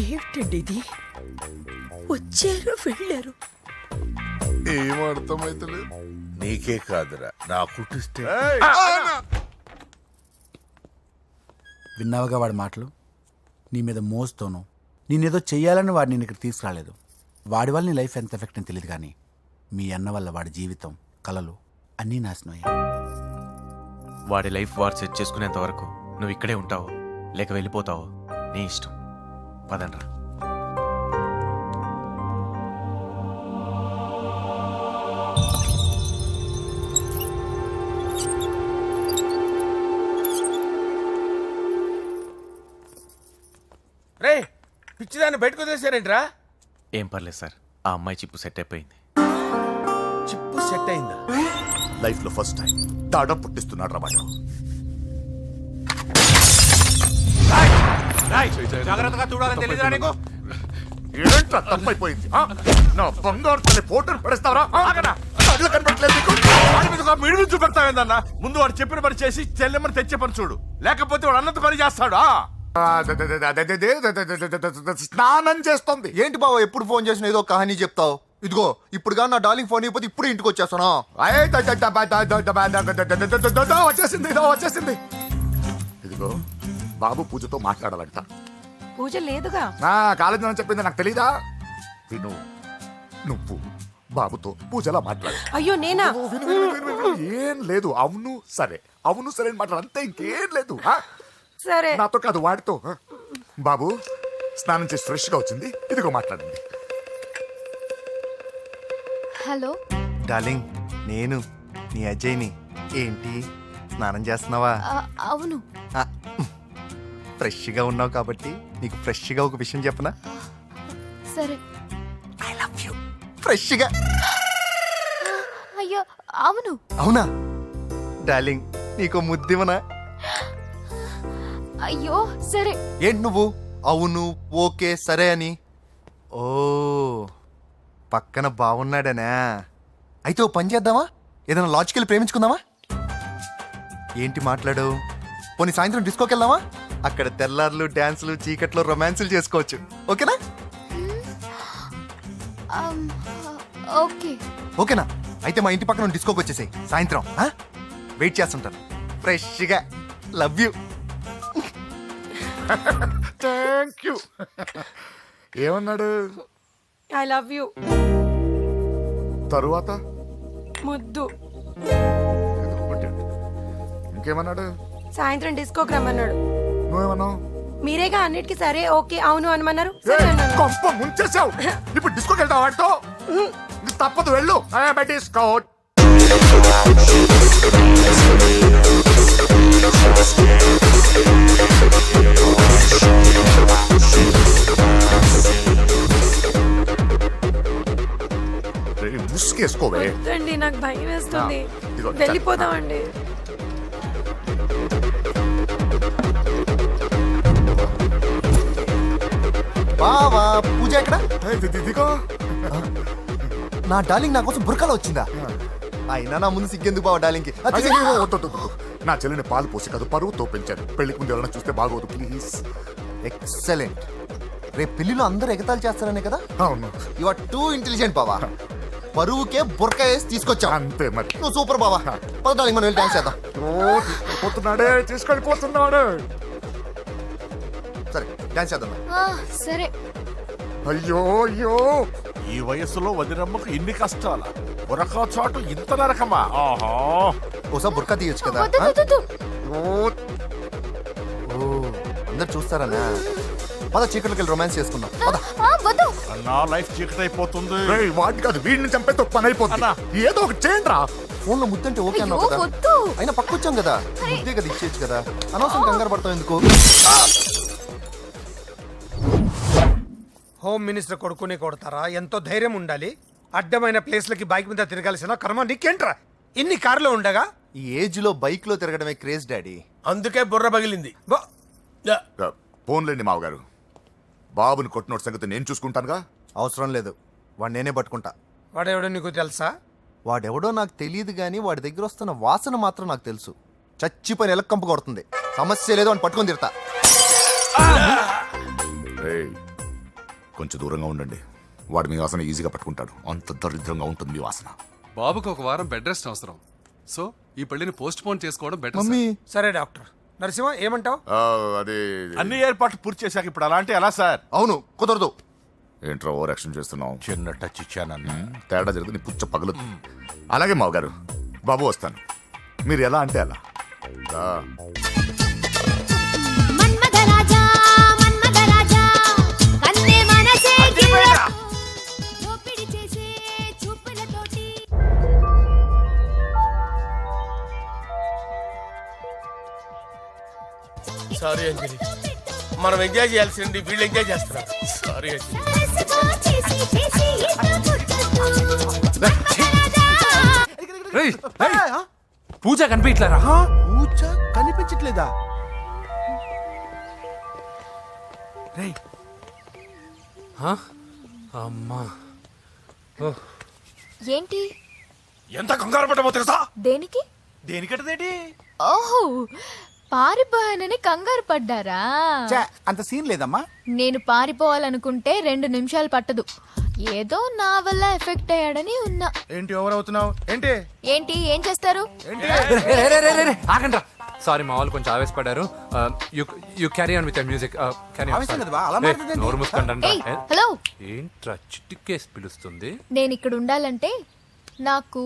ఏమిటండి ఇది? వచ్చారు వెళ్ళారు. ఏం అర్థమైతలేదు. నీకే కాదురా, నా కుట్టిస్తే. విన్నావుగా వాడి మాటలు? నీ మీద మోస్తోను నేనేదో చెయ్యాలని వాడు నేను ఇక్కడ తీసుకురాలేదు. వాడి వల్ల నీ లైఫ్ ఎంత ఎఫెక్ట్ అని తెలియదు, కానీ మీ అన్న వల్ల వాడి జీవితం, కలలు అన్నీ నాశనం అయ్యాయి. వాడి లైఫ్ వాడు సెట్ చేసుకునేంత వరకు నువ్వు ఇక్కడే ఉంటావు, లేక వెళ్ళిపోతావు, నీ ఇష్టం. పదండ్రా. రే, పిచ్చిదాన్ని బయటకు వదిలేశారేంట్రా? ఏం పర్లేదు సార్, ఆ అమ్మాయి చిప్పు సెట్ అయిపోయింది. చిప్పు సెట్ అయిందా? లైఫ్ లో ఫస్ట్ టైం తాడ పుట్టిస్తున్నాడు రా వాడు. జాగ్రత్తగా చూడాలని తెలియదురా నీకు? ఏంట్రా తప్పైపోయింది? నా బంగారు తల్లి ఫోటోలు పడేస్తావరా? కళ్ళు కనపడట్లేదు నీకు? వాడి మీద ఒక మిడిమి చూపెడతావేందన్నా? ముందు వాడు చెప్పిన పని చేసి చెల్లెమ్మని తెచ్చే పని చూడు, లేకపోతే వాడు అన్నది పని చేస్తాడు. స్నానం చేస్తుంది. ఏంటి బావ ఎప్పుడు ఫోన్ చేసిన ఏదో కహానీ చెప్తావు? ఇదిగో ఇప్పుడు నా డార్లింగ్ ఫోన్ అయిపోతే ఇప్పుడు ఇంటికి వచ్చేస్తాను. వచ్చేసింది. ఇదిగో బాబు పూజతో మాట్లాడాలంట. పూజ లేదుగా. కాలేజీ అని చెప్పింది నాకు తెలీదా? విను, నువ్వు బాబుతో పూజలా మాట్లాడు. అయ్యో నేనా? ఏం లేదు. అవును సరే అని మాట్లాడు, అంతే, ఇంకేం లేదు. సరే. నాతో కాదు, వాడితో. బాబు స్నానం చేసి ఫ్రెష్ గా వచ్చింది, ఇదిగో మాట్లాడండి. హలో డార్లింగ్, నేను నీ అజయ్ని. ఏంటి స్నానం చేస్తున్నావా? అవును. ఫ్రెష్గా ఉన్నావు కాబట్టి నీకు ఫ్రెష్గా ఒక విషయం చెప్పనా? సరే. I love you. ఫ్రెష్గా. అయ్యో అవును. అవునా డార్లింగ్, నీకు ముద్దివనా? అయ్యో సరే. ఏంటి నువ్వు అవును ఓకే సరే అని? ఓ, పక్కన బాగున్నాడనా? అయితే ఓ పని చేద్దామా? ఏదైనా లాజికల్ ప్రేమించుకుందామా? ఏంటి మాట్లాడు? పోనీ సాయంత్రం డిస్కోకి వెళ్దామా? అక్కడ తెల్లార్లు డాన్సులు, చీకట్లో రొమాన్సులు చేసుకోవచ్చు. ఓకేనా? ఓకే. ఓకేనా? అయితే మా ఇంటి పక్కన డిస్కోకి వచ్చేసాయి సాయంత్రం. వెయిట్ చేస్తుంటాను ఫ్రెష్గా. Love you. Thank you. ఏమన్నాడు? I love you. తరువాత ముద్దు. ఇంకేమన్నాడు? సాయంత్రం డిస్కోకి రమ్మన్నాడు. నువ్వేమన్నావు? మీరేగా అన్నిటికీ సరే ఓకే అవును అనమన్నారు. కొంప ముంచేసావు. ఇప్పుడు డిస్కోకి వెళ్తావు వాడితో? తప్పదు వెళ్ళు డిస్కౌంట్. ముసుకేసుకోవే. వద్దండి, నాకు భయం వేస్తుంది. ఇదిగో, వెళ్ళిపోదామండి. బావా పూజ ఎక్కడ? ఇదిగో నా డార్లింగ్ నా కోసం బుర్కాలో వచ్చిందా? అయినా నా ముందు సిగ్గెందుకు బావా డార్లింగ్కి? అయ్యో, వద్దు, వద్దు, వద్దు. నా చెల్లిని పాలు పోసి కాదు పరువుతో పెంచాను. పెళ్లికి ముందు ఎవరైనా చూస్తే బాగోదు ప్లీజ్. ఎక్సలెంట్. రేపు పెళ్లిలో అందరూ ఎగతాళి చేస్తారనే కదా? అవును, యు ఆర్ టూ ఇంటెలిజెంట్ బావా. పరువుకే బుర్కా వేసి తీసుకొచ్చా. అంతే మరి. నువ్వు సూపర్ బావా. పద డార్లింగ్ మనం వెళ్ళి డాన్స్ చేద్దాం. తీసుకెళ్ళిపోతున్నాడే తీసుకెళ్ళిపోతున్నాడు. సరే డాన్స్ చేద్దాం. సరే. అయ్యో అయ్యో, ఈ వయస్సులో వదినమ్మకు ఇన్ని కష్టాల ఒరక చోటు ఇంత నరకమా? ఆహా, ఓసారి బుర్కా తీయొచ్చు కదా? వద్దు, వద్దు, వద్దు. ఓ అందరు చూస్తారనా? పద చీకట్లోకి వెళ్ళి రొమాన్స్ చేసుకుందాం. పద. వద్దు. నా లైఫ్ చీకటి అయిపోతుంది. రేయ్, వాటి కాదు వీడిని చంపేస్తే ఒక పని అయిపోతుంది. ఏదో ఒకటి చేయండి రా. ఫోన్ లో ముద్దంటే ఓకే అన్నావు అయ్యో, కదా? వద్దు. అయినా పక్కొచ్చాం కదా, ముద్దే కదా ఇచ్చేయచ్చు కదా. అనవసరం కంగారు పడతావు ఎందుకు? హోమ్ మినిస్టర్ కొడుకునే కొడతారా? ఎంతో ధైర్యం ఉండాలి. అడ్డమైన ప్లేస్లకి బైక్ మీద తిరగాల్సిన కర్మ నీకేంట్రా? ఇన్ని కార్లో ఉండగా ఈ ఏజ్ లో బైక్ లో తిరగడమే క్రేజ్ డాడీ. అందుకే బుర్ర పగిలింది. బా- యా. ఫోన్లేండి మావగారు. బాబుని కొట్టినోటి సంగతి నేను చూసుకుంటానుగా. అవసరం లేదు, వాడు నేనే పట్టుకుంటా. వాడెవడో నీకు తెలుసా? వాడెవడో నాకు తెలియదు కానీ వాడి దగ్గర వస్తున్న వాసన మాత్రం నాకు తెలుసు. చచ్చిపోయిన ఎలక కంపు కొడుతుంది. సమస్య లేదు అని పట్టుకొని తిడతా. రేయ్, కొంచెం దూరంగా ఉండండి. వాడు మీ వాసన ఈజీగా పట్టుకుంటాడు. అంత దరిద్రంగా ఉంటుంది మీ వాసన. బాబుకి ఒక వారం బెడ్ రెస్ట్ అవసరం. సో ఈ పెళ్లిని పోస్ట్ పోన్ చేసుకోవడం బెటర్. మమ్మీ సరే డాక్టర్ నరసింహ ఏమంటావు? అదే అన్ని ఏర్పాట్లు పూర్తి చేశాక ఇప్పుడు అలాంటి ఎలా సార్? అవును కుదరదు. ఏంట్రా ఓవర్ యాక్షన్ చేస్తున్నావు? చిన్న టచ్ ఇచ్చానన్న. తేడా జరిగితే నీ పుచ్చ పగలు. అలాగే మావగారు, బాబు వస్తాను. మీరు ఎలా అంటే అలా. రా. మన్మథరాజా, మన్మథరాజా, కన్నే మనసే దోపిడి చేసే చూపులతోటి. సారీ అంజలి, మనం ఎంజాయ్ చేయాల్సింది వీళ్ళు ఎంజాయ్ చేస్తున్నారు. సారీ అంజలి. రేయ్, పూజ కనిపించట్లేరా? పూజ కనిపించట్లేదా? రేయ్, అమ్మా ఏంటి? ఎంత కంగారు పడ్డమో తెలుసా? దేనికి? దేనికటదేటి? ఓహో, పారిపోయానని కంగారు పడ్డారా? ఛే, అంత సీన్ లేదమ్మా. నేను పారిపోవాలనుకుంటే 2 నిమిషాలు పట్టదు. ఏదో నా వల్ల ఎఫెక్ట్ అయ్యాడని ఉన్నా. ఏంటి ఓవర్ అవుతున్నావు? ఏంటి ఏంటి ఏం చేస్తారు? ఆగండ్రా. సారీ మా వాళ్ళు కొంచెం ఆవేశపడ్డారు. You carry on with music. ఆవేశం కదా బా, అలా మాట్లాడేదేంటి? నోరు మూసుకోండి. ఏయ్, హలో. ఏంట్రా చిటికేసి పిలుస్తుంది? నేను ఇక్కడ ఉండాలంటే నాకు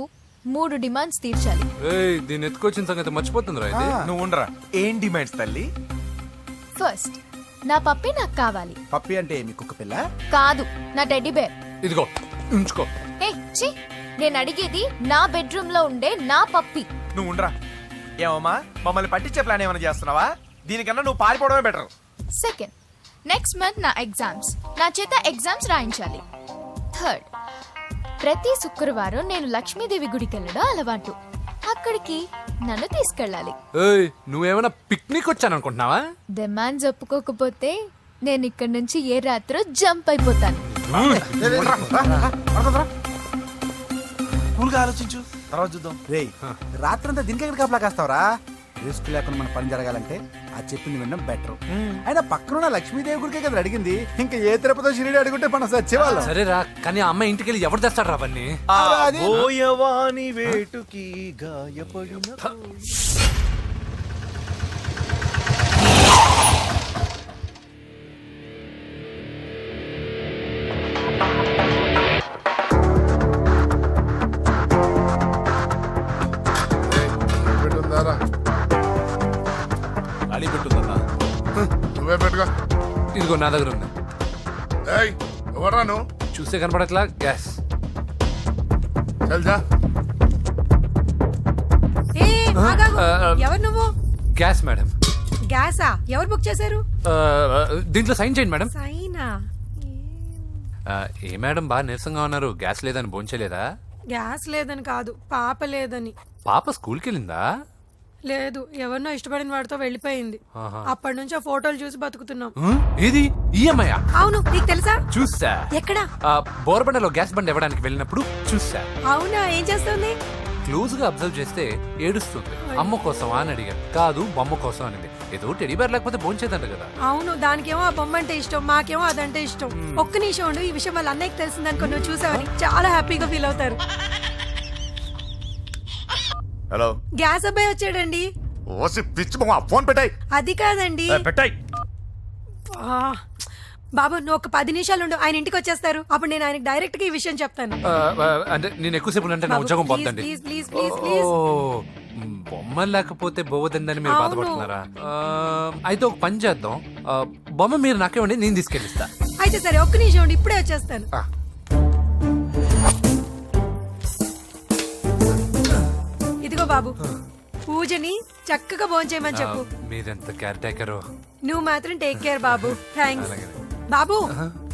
3 డిమాండ్స్ తీర్చాలి. ఏయ్, దీన్ని ఎత్తుకొచ్చిన సంగతి మర్చిపోతుందిరా ఇది. నువ్వు ఉండరా. ఏం డిమాండ్స్ తల్లి? ఫస్ట్, నా పప్పి నాకు కావాలి. పప్పి అంటే మీ కుక్క పిల్ల? కాదు, నా టెడ్డీ బేర్. ఇదిగో ఉంచుకో. ఏ ఛీ, నేను అడిగేది నా బెడ్రూమ్ లో ఉండే నా పప్పి. నువ్వు ఉండరా. ఏమమ్మా, మమ్మల్ని పట్టించే ప్లాన్ ఏమైనా చేస్తున్నావా? దీనికన్నా నువ్వు పారిపోవడమే బెటర్. సెకండ్, నెక్స్ట్ మంత్ నా ఎగ్జామ్స్, నా చేత ఎగ్జామ్స్ రాయించాలి. థర్డ్, ప్రతి శుక్రవారం నేను లక్ష్మీదేవి గుడికి వెళ్ళడం అలవాటు. అక్కడికి నన్ను తీసుకెళ్ళాలి. ఏయ్, నువ్వేమైనా పిక్నిక్ వచ్చాను అనుకుంటున్నావా? డిమాండ్స్ ఒప్పుకోకపోతే నేను ఇక్కడ నుంచి ఏ రాత్రో జంప్ అయిపోతాను. కూల్గా ఆలోచించు, తర్వాత చూద్దాం. రేయ్, రాత్రంతా దీనికి ఎక్కడ కాపలా కాస్తావరా? రిస్క్ లేకుండా మన పని జరగాలంటే ఆ చెప్పింది వినడం బెటర్. అయినా పక్కన లక్ష్మీదేవి గుడికే కదా అడిగింది. ఇంకా ఏ తిరుపతి షిరిడి అడుగుంటే మనం సచ్చేవాళ్ళం. సరేరా, కానీ ఆ అమ్మాయి ఇంటికి వెళ్ళి ఎవరు తెస్తాడు రా అవన్నీ? బోయవాని వేటుకి గాయపడిన అడి పెట్టుందన్నా. నువ్వే పెట్టుగా. ఇదిగో నా దగ్గర ఉంది. ఎవరా నువ్వు? చూస్తే కనపడట్లా గ్యాస్. చల్ జా. ఎవరు నువ్వు? Gas madam. గ్యాసా? ఎవరు బుక్ చేశారు? దీంట్లో సైన్ చేయండి మేడం. సైనా? ఏ మేడం బాగా నీరసంగా ఉన్నారు, గ్యాస్ లేదని భోంచలేదా? గ్యాస్ లేదని కాదు, పాప లేదని. పాప స్కూల్కి వెళ్ళిందా? లేదు, ఎవరినో ఇష్టపడిన వాడితో వెళ్ళిపోయింది. ఆహా. అప్పటి నుంచి ఆ ఫోటోలు చూసి బతుకుతున్నాం. ఏది ఈఎంఐ? అవును, నీకు తెలుసా? చూసా. ఎక్కడ? బోర్బండలో గ్యాస్ బండ్ ఇవ్వడానికి వెళ్ళినప్పుడు చూసా. అవునా, ఏం చేస్తుంది? క్లోజ్ గా అబ్జర్వ్ చేస్తే ఏడుస్తుంది. అమ్మ కోసం అని అడిగాను, కాదు బొమ్మ కోసం అనింది. ఏదో టెడీ బేర్ లేకపోతే భోంచేదంట కదా. అవును, దానికేమో ఆ బొమ్మ అంటే ఇష్టం, మాకేమో అదంటే ఇష్టం. ఒక్క నిమిషం ఉండు, ఈ విషయం వాళ్ళ అన్నయ్యకి తెలిసిందనుకో, నువ్వు చూసావని చాలా హ్యాపీగా ఫీల్ అవుతారు. హలో, గ్యాస్ అబ్బాయి వచ్చాడండి. ఓసి పిచ్చి మొహం, ఫోన్ పెట్టాయి. అది కాదండి. పెట్టాయి. ఆ, బాబు నువ్వు ఒక 10 నిమిషాలు ఉండు, ఆయన ఇంటికి వచ్చేస్తారు. అప్పుడు నేను ఆయనకి డైరెక్ట్ గా ఈ విషయం చెప్తాను. అంటే నేను ఎక్కువసేపు అంటే నా బాబు, ఉద్యోగం ప్లీజ్, పోతుందండి. Please, please, please, please. బొమ్మ లేకపోతే బోవదందని మీరు అవును. బాధపడుతున్నారా? అయితే ఒక పని చేద్దాం, బొమ్మ మీరు నాకేమండి, నేను తీసుకెళ్ళిస్తా. అయితే సరే, ఒక్క నిమిషం ఉండు, ఇప్పుడే వచ్చేస్తాను. ఇదిగో బాబు, పూజని చక్కగా భోంచేయమని చెప్పు. మీరెంత కేర్ టేకరు. నువ్వు మాత్రం టేక్ కేర్ బాబు. థ్యాంక్స్. బాబు,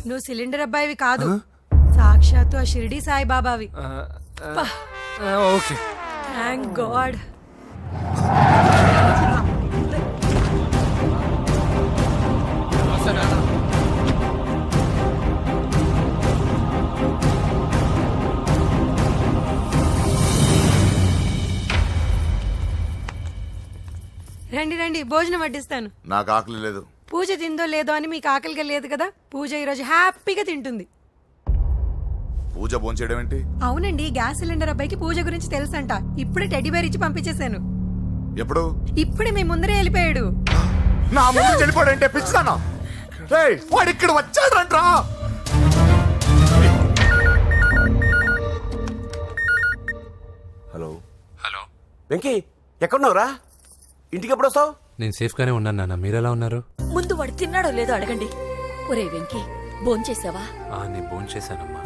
నువ్వు సిలిండర్ అబ్బాయివి కాదు, సాక్షాత్తు ఆ షిరిడి సాయి బాబావి. ఓకే. Thank God. రండి రండి, భోజనం వడ్డిస్తాను. నాకు ఆకలి లేదు. పూజ తిందో లేదో అని మీకు ఆకలిగా లేదు కదా, పూజ ఈరోజు హ్యాపీగా తింటుంది. పూజ భోంచేయడం ఏంటి? అవునండి, గ్యాస్ సిలిండర్ అబ్బాయికి పూజ గురించి తెలుసంట. ఇప్పుడే టెడ్డీ బేర్ ఇచ్చి పంపించేశాను. ఎప్పుడు? ఇప్పుడే మీ ముందరే వెళ్ళిపోయాడు. నా ముందు చెడిపోయాడు అంటే పిచ్చిదానా? రేయ్, వాడు ఇక్కడ వచ్చాడంట్రా. హలో హలో వెంకీ, ఎక్కడున్నావురా? ఇంటికి ఎప్పుడు వస్తావు? నేను సేఫ్ గానే ఉన్నాను నాన్న, మీరెలా ఉన్నారు? ముందు వాడు తిన్నాడో లేదో అడగండి. ఒరే వెంకీ, భోంచేసావా? నేను భోంచేశానమ్మా.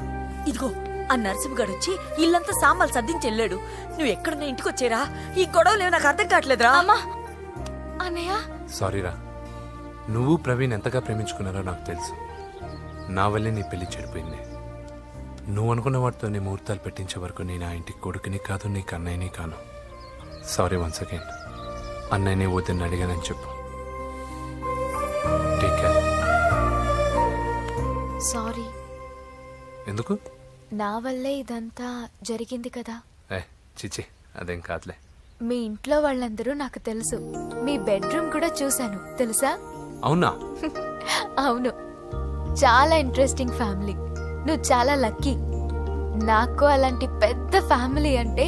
ఇదిగో, ఆ నరసింహగాడు వచ్చి ఇల్లంతా సామాన్లు సర్దించి వెళ్ళాడు. నువ్వు ఎక్కడున్నా ఇంటికి వచ్చేరా. ఈ గొడవలేవు నాకు అర్థం కావట్లేదురా. అన్నయ్య, సారీరా, నువ్వు ప్రవీణ్ ఎంతగా ప్రేమించుకున్నారో నాకు తెలుసు. నా వల్లే నీ పెళ్లి చెడిపోయింది. నువ్వు అనుకున్న వాటితో నీ ముహూర్తాలు పెట్టించే వరకు నేను ఆ ఇంటికి కొడుకుని కాదు, నీకు అన్నయ్యని కాను. Sorry once again. అన్నయ్యని వద్దని అడిగానని చెప్పు. Take care. సారీ. ఎందుకు? నా వల్లే ఇదంతా జరిగింది కదా. చిచి, అదేం కాదులే. మీ ఇంట్లో వాళ్ళందరూ నాకు తెలుసు. మీ బెడ్రూమ్ కూడా చూశాను, తెలుసా? అవునా? అవును, చాలా ఇంట్రెస్టింగ్ ఫ్యామిలీ. నువ్వు చాలా లక్కీ. నాకు అలాంటి పెద్ద ఫ్యామిలీ అంటే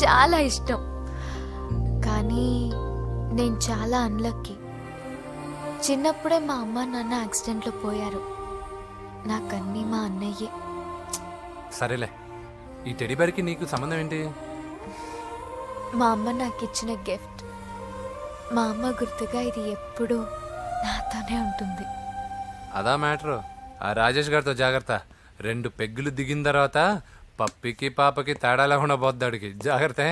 చాలా ఇష్టం. కానీ నేను చాలా అన్లక్కీ. చిన్నప్పుడే మా అమ్మ నాన్న యాక్సిడెంట్లో పోయారు. నాకన్నీ మా అన్నయ్యే. సరేలే, ఈ టెడీబేర్కి నీకు సంబంధం ఏంటి? మా అమ్మ నాకు ఇచ్చిన గిఫ్ట్. మా అమ్మ గుర్తుగా ఇది ఎప్పుడూ నాతోనే ఉంటుంది. అదా మ్యాటరు. ఆ రాజేష్ గారితో జాగ్రత్త. 2 పెగ్గులు దిగిన తర్వాత పప్పికి పాపకి తేడా లేకుండా పోద్దాడికి. జాగ్రత్త.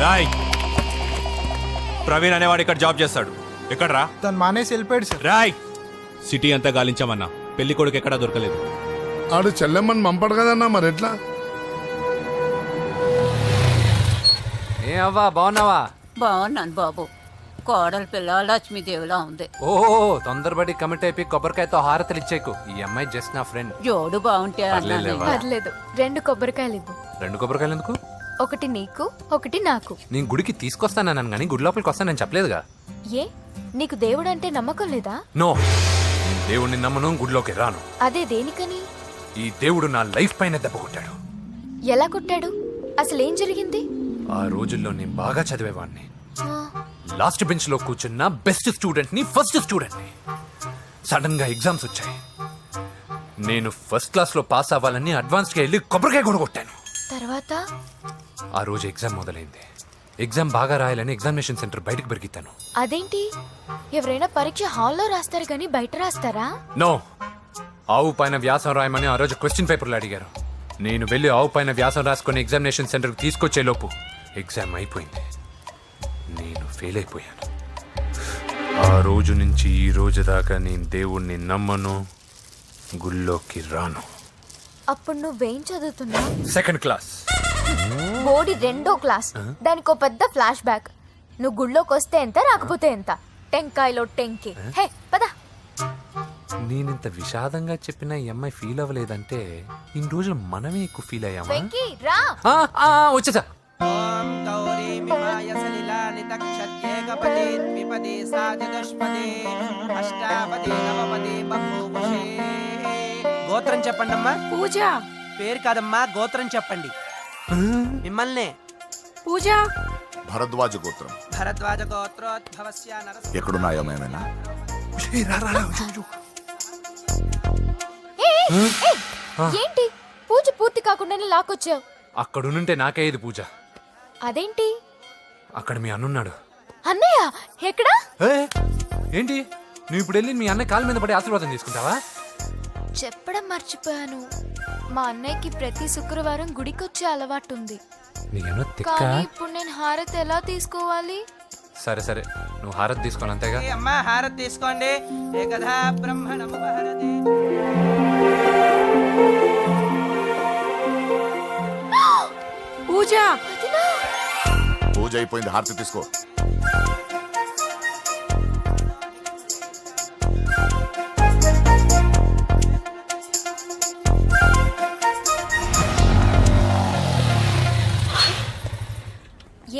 రాయ్, ప్రవీణ్ అనేవాడు ఇక్కడ జాబ్ చేస్తాడు. ఎక్కడ్రా? తను మానేసి వెళ్ళిపోయాడు సార్. రాయ్, సిటీ అంతా గాలించామన్నా, పెళ్లి కొడుకు ఎక్కడా దొరకలేదు. ఆడు చెల్లెమ్మని పంపడు కదన్నా, మరి ఎట్లా? ఏ అవ్వా, బాగున్నావా? బాగున్నాను బాబు. కోడల పిల్ల లక్ష్మీదేవిలా ఉంది. ఓహో, తొందరపడి కమిట్ అయిపోయి కొబ్బరికాయతో హారతలు ఇచ్చేకు. ఈ అమ్మాయి జస్ట్ నా ఫ్రెండ్. జోడు బాగుంటే పర్లేదులేవా? పర్లేదు, 2 కొబ్బరికాయలు ఇవ్వు. 2 కొబ్బరికాయలు ఎందుకు? ఒకటి నీకు, ఒకటి నాకు. నేను గుడికి తీసుకొస్తానన్నాను కానీ గుడి లోపలికి వస్తానని చెప్పలేదుగా. ఏ, నీకు దేవుడు అంటే నమ్మకం లేదా? నో, నేను దేవుడిని నమ్మను, గుడిలోకి రాను. అదే దేనికని? ఈ దేవుడు నా లైఫ్ పైన దెబ్బ కొట్టాడు. ఎలా కొట్టాడు? అసలేం జరిగింది? ఆ రోజుల్లో నేను బాగా చదివేవాడిని. ఆ, లాస్ట్ బెంచ్ లో కూర్చున్న బెస్ట్ స్టూడెంట్ ని, ఫస్ట్ స్టూడెంట్ ని. సడన్ గా ఎగ్జామ్స్ వచ్చాయి. నేను ఫస్ట్ క్లాస్ లో పాస్ అవ్వాలని అడ్వాన్స్ గా వెళ్ళి కొబ్బరికాయ కూడా కొట్టాను. తర్వాత ఆ రోజు ఎగ్జామ్ మొదలైంది. ఎగ్జామ్ బాగా రాయాలని ఎగ్జామినేషన్ సెంటర్ బయటకు పెరిగితాను. అదేంటి, ఎవరైనా పరీక్ష హాల్లో రాస్తారు కానీ బయట రాస్తారా? నో, ఆవు పైన వ్యాసం రాయమని ఆ రోజు క్వశ్చన్ పేపర్లు అడిగారు. నేను వెళ్ళి ఆవు పైన వ్యాసం రాసుకొని ఎగ్జామినేషన్ సెంటర్కి తీసుకొచ్చే లోపు ఎగ్జామ్ అయిపోయింది. నేను ఫెయిల్ అయిపోయాను. ఆ రోజు నుంచి ఈ రోజు దాకా నేను దేవుణ్ణి నమ్మను, గుళ్ళోకి రాను. అప్పుడు నువ్వేం చదువుతున్నావు? Second class. బోడి 2వ క్లాస్. దానికి పెద్ద ఫ్లాష్ బ్యాక్. నువ్వు గుళ్ళోకి వస్తే ఎంత, రాకపోతే ఎంత. టెంకాయలో టెంకి. హే పద. నేనింత విషాదంగా చెప్పినా ఈ అమ్మాయి ఫీల్ అవ్వలేదంటే ఇన్ని రోజులు మనమే ఎక్కువ ఫీల్ అయ్యామా? వెంకీ రా. వచ్చేసా. ఓం గౌరీ మిమాయ సలిలాని తక్షత్యేకపదే ద్విపదే సాచతుష్పదే అష్టాపదే నవపదే బహువశే. గోత్రం చెప్పండమ్మా. పూజ. పేరు కాదమ్మా, గోత్రం చెప్పండి. మిమ్మల్నే. పూజ. భరద్వాజ గోత్రం. భరద్వాజ గోత్రోద్భవస్య నరసింహ. ఎక్కడున్నాయో మేమేనా? ఏంటి పూజ పూర్తి కాకుండానే లాక్కొచ్చావు? అక్కడుంటే నాకే ఇది పూజ. అదేంటి? అక్కడ మీ అన్నున్నాడు. అన్నయ్య ఎక్కడా? ఏంటి నువ్వు ఇప్పుడు వెళ్ళి మీ అన్నయ్య కాళ్ళ మీద పడి ఆశీర్వాదం తీసుకుంటావా? చెప్పడం మర్చిపోయాను. మా అన్నయ్యకి ప్రతి శుక్రవారం గుడికొచ్చే అలవాటు ఉంది. నీకేమో తిక్క. కానీ ఇప్పుడు నేను హారతి ఎలా తీసుకోవాలి? సరే సరే, నువ్వు హారతి తీసుకోవాలి అంతేగా. అమ్మా హారతి తీసుకోండి. ఏకదా బ్రహ్మణము హారతి. పూజ. పూజ అయిపోయింది, హారతి తీసుకో.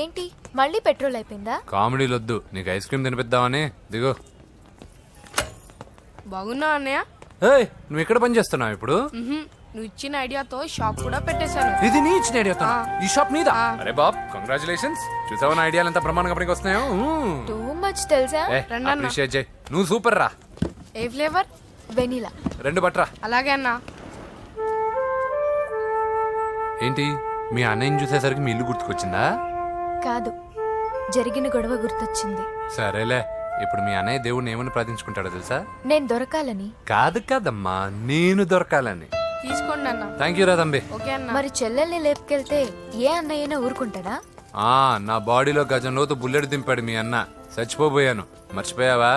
ఏంటి మళ్ళీ పెట్రోల్ అయిపోయిందా? కామెడీలు వద్దు, నీకు ఐస్ క్రీమ్ తినిపిద్దామని. దిగో. బాగున్నా అన్నయ్య? ఏయ్, నువ్వు ఎక్కడ పని చేస్తున్నావు ఇప్పుడు? నువ్వు ఇచ్చిన ఐడియాతో షాప్ కూడా పెట్టేశాను. ఇది నీ ఇచ్చిన ఐడియా. ఈ షాప్ నీదా? అరే బాబ్, కంగ్రాచులేషన్స్. చూసావా నా ఐడియాలు ఎంత బ్రహ్మాండంగా పనికి వస్తున్నాయో? టూ మచ్ తెలుసా? అప్రిషియేట్ చేయి. నువ్వు సూపర్ రా. ఏ ఫ్లేవర్? వెనీలా. 2 బట్రా. అలాగే అన్నా. ఏంటి మీ అన్నయ్యని చూసేసరికి మీ ఇల్లు గుర్తుకొచ్చిందా? కాదు, జరిగిన గొడవ గుర్తొచ్చింది. సరేలే, ఇప్పుడు మీ అన్నయ్య దేవుడిని ఏమని ప్రార్థించుకుంటాడో తెలుసా? నేను దొరకాలని. కాదు కాదమ్మా, నేను దొరకాలని. తీసుకోండి అన్న. థ్యాంక్ యూ రా తంబి. ఓకే అన్న. మరి చెల్లెల్ని లేపుకెళ్తే ఏ అన్నయ్యనా ఊరుకుంటాడా? నా బాడీలో గజం లోతు బుల్లెట్ దింపాడు మీ అన్న. చచ్చిపోబోయాను. మర్చిపోయావా?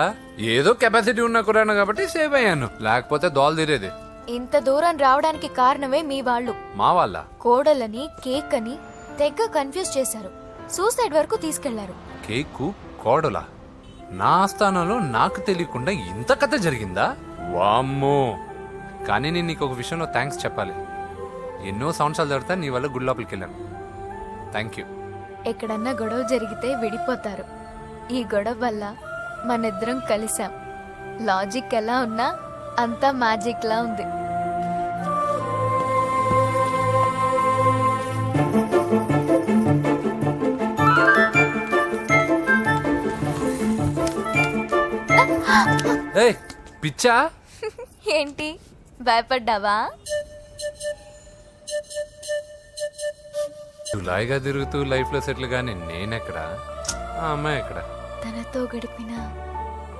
ఏదో కెపాసిటీ ఉన్న కురాను కాబట్టి సేవ్ అయ్యాను, లేకపోతే దోలు తీరేది. ఇంత దూరం రావడానికి కారణమే మీ వాళ్ళు. మా వాళ్ళ కోడలని కేక్ అని తెగ కన్ఫ్యూజ్ చేశారు. సూసైడ్ వరకు తీసుకెళ్లారు. కేకు కోడలా? నా ఆస్థానంలో నాకు తెలియకుండా ఇంత కథ జరిగిందా? వామ్మో. కానీ నేను నీకు ఒక విషయంలో థ్యాంక్స్ చెప్పాలి. ఎన్నో సంవత్సరాలు జరుగుతా నీ వల్ల గుడి లోపలికి వెళ్ళాను. Thank you. ఎక్కడన్నా గొడవ జరిగితే విడిపోతారు. ఈ గొడవ వల్ల మనిద్దరం కలిసాం. లాజిక్ ఎలా ఉన్నా అంతా మ్యాజిక్ లా ఉంది. ఏయ్ పిచ్చా? ఏంటి భయపడ్డావా? జులాయిగా తిరుగుతూ లైఫ్ లో సెటిల్ గానీ నేనెక్కడా, ఆ అమ్మాయి ఎక్కడ? తనతో గడిపిన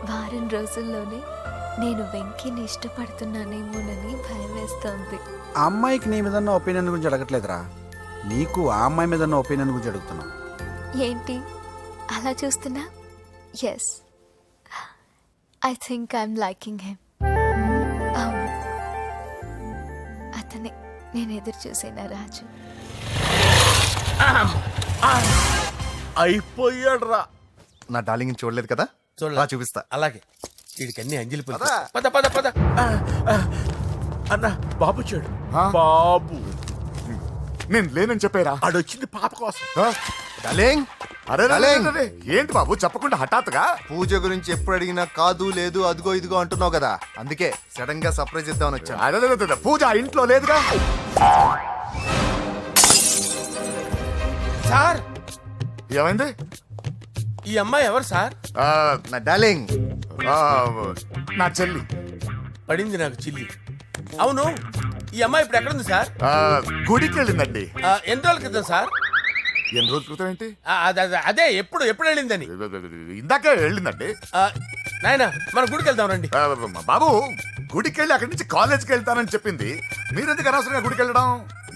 వారం రోజుల్లోనే నేను వెంకీని ఇష్టపడుతున్నానేమోనని భయం వేస్తోంది. ఆ అమ్మాయికి నీ మీద ఉన్న ఒపీనియన్ గురించి అడగట్లేదురా, నీకు ఆ అమ్మాయి మీద ఉన్న ఒపీనియన్ గురించి అడుగుతున్నా. ఏంటి అలా చూస్తున్నా? Yes, I think I'm liking him. అవును, అతనే నేను ఎదురు చూసిన రాజు. అయిపోయాడు రా. నా డార్లింగ్ చూడలేదు కదా? రా చూపిస్తా. అలాగే. వీడికి అన్ని అంజలి పులుసు. పద పద పద. అన్న బాబు చూడు. బాబు నేను లేనని చెప్పారా? ఆడొచ్చింది పాప కోసం. డార్లింగ్, అరే అరే, ఏంటి బాబు చెప్పకుండా హఠాత్తుగా? పూజ గురించి ఎప్పుడు అడిగినా కాదు లేదు అదిగో ఇదిగో అంటున్నావు కదా, అందుకే సడన్ గా సర్ప్రైజ్ ఇద్దామని వచ్చాను. అదే పూజ ఇంట్లో లేదుగా. సార్, ఏమైంది? ఈ అమ్మాయి ఎవరు సార్? నా డార్లింగ్, నా చెల్లి. పడింది నాకు చిల్లి. అవును, ఈ అమ్మాయి ఇప్పుడు ఎక్కడుంది సార్? గుడికి వెళ్ళిందండి. ఎన్ని రోజుల క్రితం సార్? ఎన్ని రోజుల క్రితం ఏంటి? అదే ఎప్పుడు వెళ్ళిందని. ఇందాకే వెళ్ళిందండి. నాయనా మన గుడికి వెళ్దాం రండి. బాబు గుడికి వెళ్ళి అక్కడి నుంచి కాలేజ్కి వెళ్తానని చెప్పింది. మీరెందుకు అనవసరంగా గుడికి వెళ్ళడం?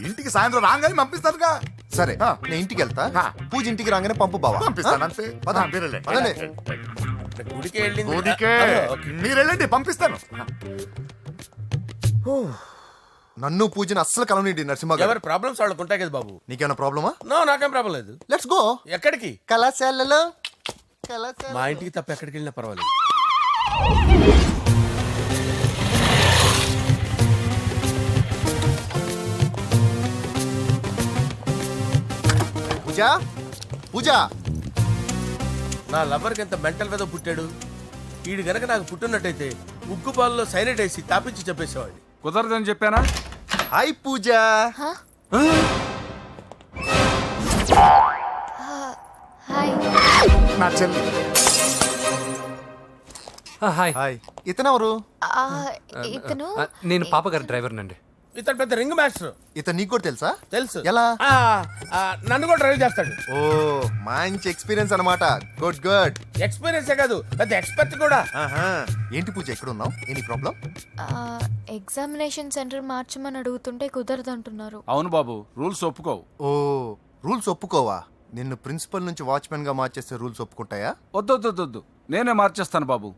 ఇంటికి సాయంత్రం రాగానే పంపిస్తారుగా. సరే నేను ఇంటికి వెళ్తా, పూజ ఇంటికి రాగానే పంపు బావా. పంపిస్తాను అంతే. పద. మీరెళ్ళండి. పదండి. గుడికి వెళ్ళింది. గుడికే మీరు వెళ్ళండి, పంపిస్తాను. నన్ను పూజని అస్సలు కలవనిండి నరసింహ గారు. ఎవరి ప్రాబ్లమ్స్ వాళ్ళకు ఉంటాయి కదా బాబు. నీకేమైనా ప్రాబ్లమా? నో నాకేం ప్రాబ్లం లేదు. Let's go. ఎక్కడికి? కళాశాలలో. మా ఇంటికి తప్ప ఎక్కడికి వెళ్ళినా పర్వాలేదు. పూజ పూజ. నా లవర్కి ఎంత మెంటల్ మీద పుట్టాడు. వీడు గనక నాకు పుట్టినట్టయితే ఉగ్గు పాలలో సైనట్ వేసి తాపించి చెప్పేసేవాడిని. కుదరదని చెప్పానా? హాయ్ పూజ. హాయ్. నా చెల్లి. హాయ్. హాయ్. ఇతనెవరు? ఇతను నేను పాప గారి డ్రైవర్ నండి. ఇతను పెద్ద రింగ్ మాస్టర్. ఇతను నీకు కూడా తెలుసా? తెలుసు. ఎలా? నన్ను కూడా డ్రైవ్ చేస్తాడు. ఓ మంచి ఎక్స్పీరియన్స్ అన్నమాట. Good good. ఎక్స్పీరియన్సే కాదు పెద్ద ఎక్స్పర్ట్ కూడా. ఏంటి పూజ ఎక్కడ ఉన్నావు? Any problem? ఎగ్జామినేషన్ సెంటర్ మార్చమని అడుగుతుంటే కుదరదంటున్నారు. అవును బాబు, రూల్స్ ఒప్పుకోవు. ఓ రూల్స్ ఒప్పుకోవా? నిన్ను ప్రిన్సిపల్ నుంచి వాచ్మెన్ గా మార్చేస్తే రూల్స్ ఒప్పుకుంటాయా? వద్దు, నేనే మార్చేస్తాను బాబు.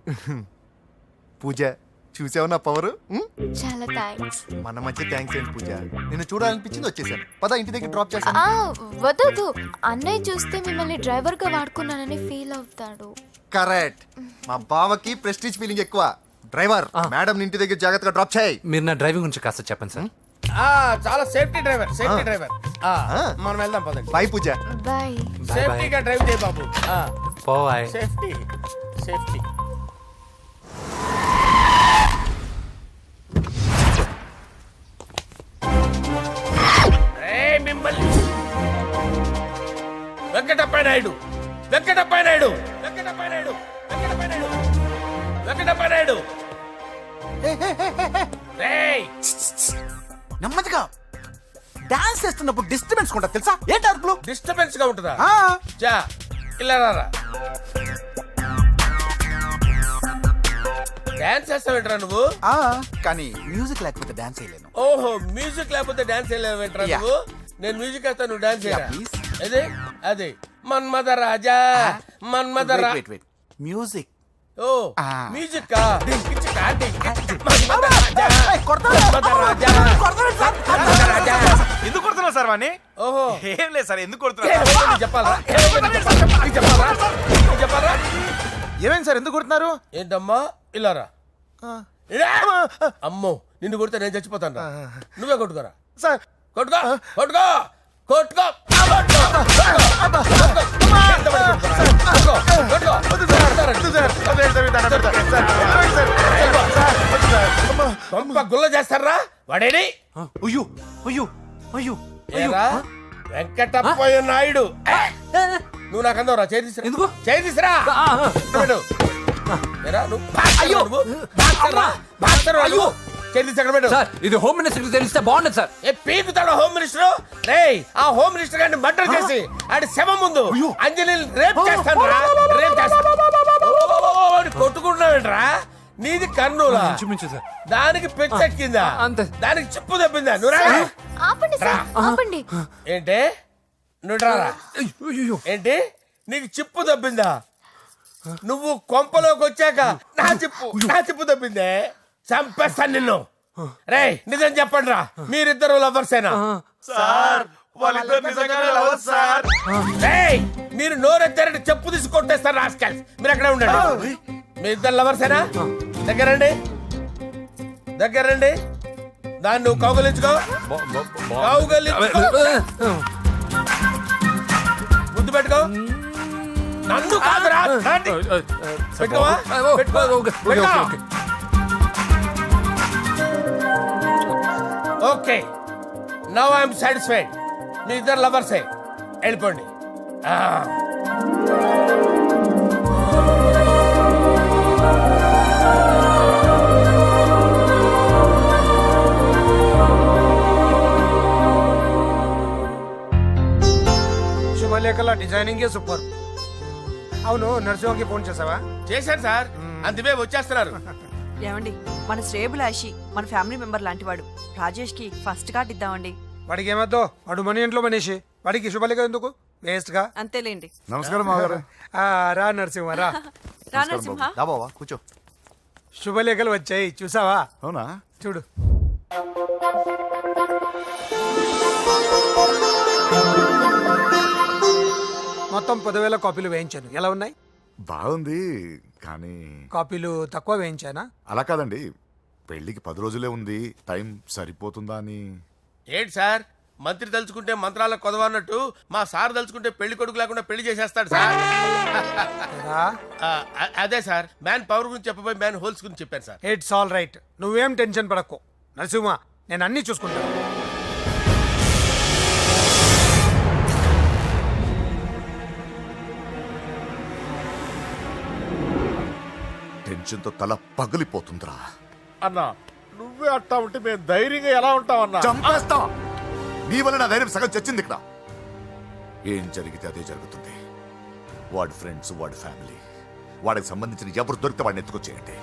పూజ చూసావు నా పవర్? చాలా థ్యాంక్స్. మన మధ్య థ్యాంక్స్ ఏంటి పూజ, నిన్ను చూడాలనిపించింది వచ్చేసాను. పద ఇంటి దగ్గర డ్రాప్ చేస్తాను. వద్దు, అన్నయ్య చూస్తే మిమ్మల్ని డ్రైవర్ గా వాడుకున్నానని ఫీల్ అవుతాడు. కరెక్ట్. మా బావకి ప్రెస్టీజ్ ఫీలింగ్ ఎక్కువ. డ్రైవర్ మేడం ఇంటి దగ్గర జాగ్రత్తగా డ్రాప్ చేయి. మీరు నా డ్రైవింగ్ గురించి కాస్త చెప్పండి సార్. చాలా సేఫ్టీ డ్రైవర్. మనం వెళ్దాం పదండి. బాయ్ పూజ. బాయ్. సేఫ్టీగా డ్రైవ్ చేయి బాబు. పోవాయ్. సేఫ్టీ. వెంకటప్ప నాయుడు. నెమ్మదిగా డాన్స్ చేస్తున్నప్పుడు డిస్టర్బెన్స్ ఉంటా తెలుసా? ఏంటి అరుపులు? డిస్టర్బెన్స్ గా ఉంటుందా? చా ఇలా రారా. డాన్స్ చేస్తావేంట్రా నువ్వు? కానీ మ్యూజిక్ లేకపోతే డాన్స్ చేయలేను. ఓహో, మ్యూజిక్ లేకపోతే డాన్స్ చేయలేవేంట్రా నువ్వు? నేను మ్యూజిక్ వేస్తాను, నువ్వు డాన్స్ చేయరా? అదే మన్మద రాజా. మ్యూజిక్. ఓ మ్యూజిక్ కా? మన్మద రాజా. ఎందుకు కొడుతున్నారు సార్ వాణ్ణి? ఓహో ఏం లేదు సార్, ఎందుకు కొడుతున్నారు? చెప్పాలా? ఏమైంది సార్, ఎందుకు కొడుతున్నారు? ఏంటమ్మా ఇలా రా. అమ్మో నిన్ను కొడితే నేను చచ్చిపోతాను. నువ్వే కొట్టుకోరా. సార్ కొట్టుకో. గుల్ల చేస్తారా వాడేడి? వెంకటప్పయ్య నాయుడు. నువ్వు నాకు అందవరా? చేయి తీసురా. ఇది హోమ్ మినిస్టర్ తెలిస్తే బాగుండదు సార్. పీకుతాడు home minister. రేయ్ ఆ హోమ్ మినిస్టర్ గారిని మర్డర్ చేసి ఆడి శవం ముందు అంజలి రేప్ చేస్తాను. కొట్టుకుంటున్నావేంట్రా? నీది కర్నూలా? దానికి పెచ్చెక్కిందా? దానికి చిప్పు దెబ్బిందా? ఆపండి. ఏంటి నువ్వు రారా? ఏంటి నీకు చిప్పు దెబ్బిందా? నువ్వు కొంపలోకి వచ్చాక నా చిప్పు దెబ్బిందే. చంపేస్తాను నిన్ను. రేయ్ నిజం చెప్పండి రా, మీరిద్దరు లవర్సేనా? సార్ వాళ్ళిద్దరు నిజంగానే లవర్స్ సార్. రేయ్ మీరు నోరెత్తారంటే చెప్పు తీసి కొట్టేస్తారు రాస్కల్స్. మీరు అక్కడే ఉండండి. మీ ఇద్దరు లవర్సేనా? దగ్గరండి. దాన్ని నువ్వు కౌగలించుకో. ముద్దు పెట్టుకో. నన్ను కాదురా. పెట్టుకోవా? Okay now I'm satisfied. మీ ఇద్దరు లవర్సే, వెళ్ళిపోండి. Designing super. అవును, నరసింహకి ఫోన్ చేసావా? చేశాను సార్, అందువే వచ్చేస్తున్నారు. ఏమండి, మన శ్రేబులాషి మన ఫ్యామిలీ మెంబర్ లాంటివాడు. రాజేష్ కి ఫస్ట్ కార్డ్ ఇద్దామండి. వాడికి ఏమద్దో, వాడు మన ఇంట్లో మనిషి, వాడికి శుభలేఖ ఎందుకు వేస్ట్ గా. అంతేలేండి. నమస్కారం మామగారు. రా నరసింహ రా. రా నరసింహ. రా బావా కూర్చో. శుభలేఖలు వచ్చాయి చూసావా? అవునా? చూడు. మొత్తం 10,000 కాపీలు వేయించాను. ఎలా ఉన్నాయి? బాగుంది, కానీ కాపీలు తక్కువ వేయించానా? అలా కాదండి, పెళ్లికి 10 రోజులే ఉంది, టైం సరిపోతుందా అని. ఏంటి సార్, మంత్రి తలుచుకుంటే మంత్రాలకు కొదవన్నట్టు మా సార్ తలుచుకుంటే పెళ్లి కొడుకు లేకుండా పెళ్లి చేసేస్తాడు సార్. రా. అదే సార్, మ్యాన్ పవర్ గురించి చెప్పబోయి మ్యాన్ హోల్స్ గురించి చెప్పాను సార్. It's all right. నువ్వేం టెన్షన్ పడకు నరసింహ, నేను అన్ని చూసుకుంటాను. టెన్షన్తో తల పగిలిపోతుందిరా. అన్నా నువ్వే అట్టా ఉంటే మేము ధైర్యంగా ఎలా ఉంటామన్నా? చంపేస్తాం. నీ వల్ల నా ధైర్యం సగం చచ్చింది ఇక్కడ. ఏం జరిగితే అదే జరుగుతుంది. వాడి ఫ్రెండ్స్, వాడి ఫ్యామిలీ, వాడికి సంబంధించిన ఎవరు దొరికితే వాడిని ఎత్తుకొచ్చేయండి.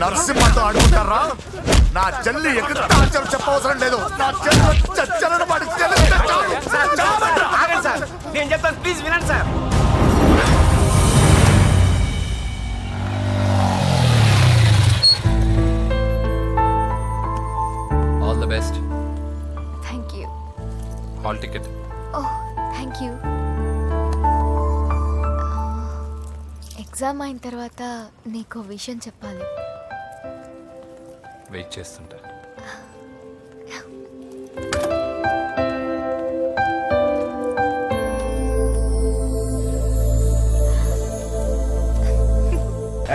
నరసింహతో ఆడుకుంటారా? నా చెల్లి ఎక్కడ చెప్పవసరం లేదు. నా చెల్లి చచ్చలను వాడి చెల్లి నేను చెప్తాను, ప్లీజ్ వినండి sir. All the best. Thank you. Hall ticket. Oh, thank you. Exam అయిన తర్వాత నీకు విషయం చెప్పాలి. వెయిట్ చేస్తుంటా.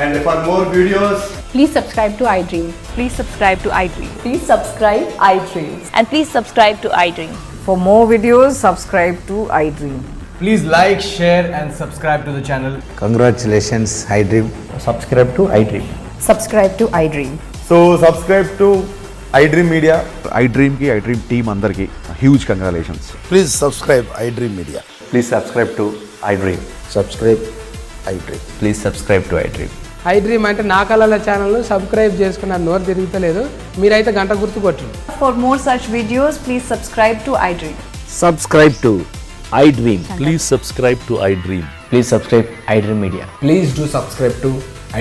And for more videos, Please subscribe to iDream. Please subscribe to iDream. Please subscribe iDream. And please subscribe to iDream. For more videos, subscribe to iDream. please like, share and subscribe to the channel. Congratulations iDream. Subscribe to iDream. Subscribe to iDream. So subscribe to iDream Media. iDream కి iDream team అందరికి huge congratulations. Please subscribe iDream media. Please subscribe to iDream. Subscribe iDream. Please subscribe to iDream. iDream అంటే నా కళల channel subscribe చేసుకున్న నోరు తిరుగుతలేదు. మీరైతే గంట గుర్తు కొట్టండి. For more such videos, please subscribe to iDream. Subscribe to iDream. Please subscribe to iDream. Please subscribe iDream Media. Please do subscribe to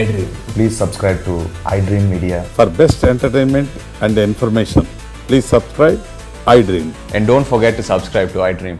iDream. Please subscribe to iDream media. For best entertainment and information, please subscribe iDream. And don't forget to subscribe to iDream.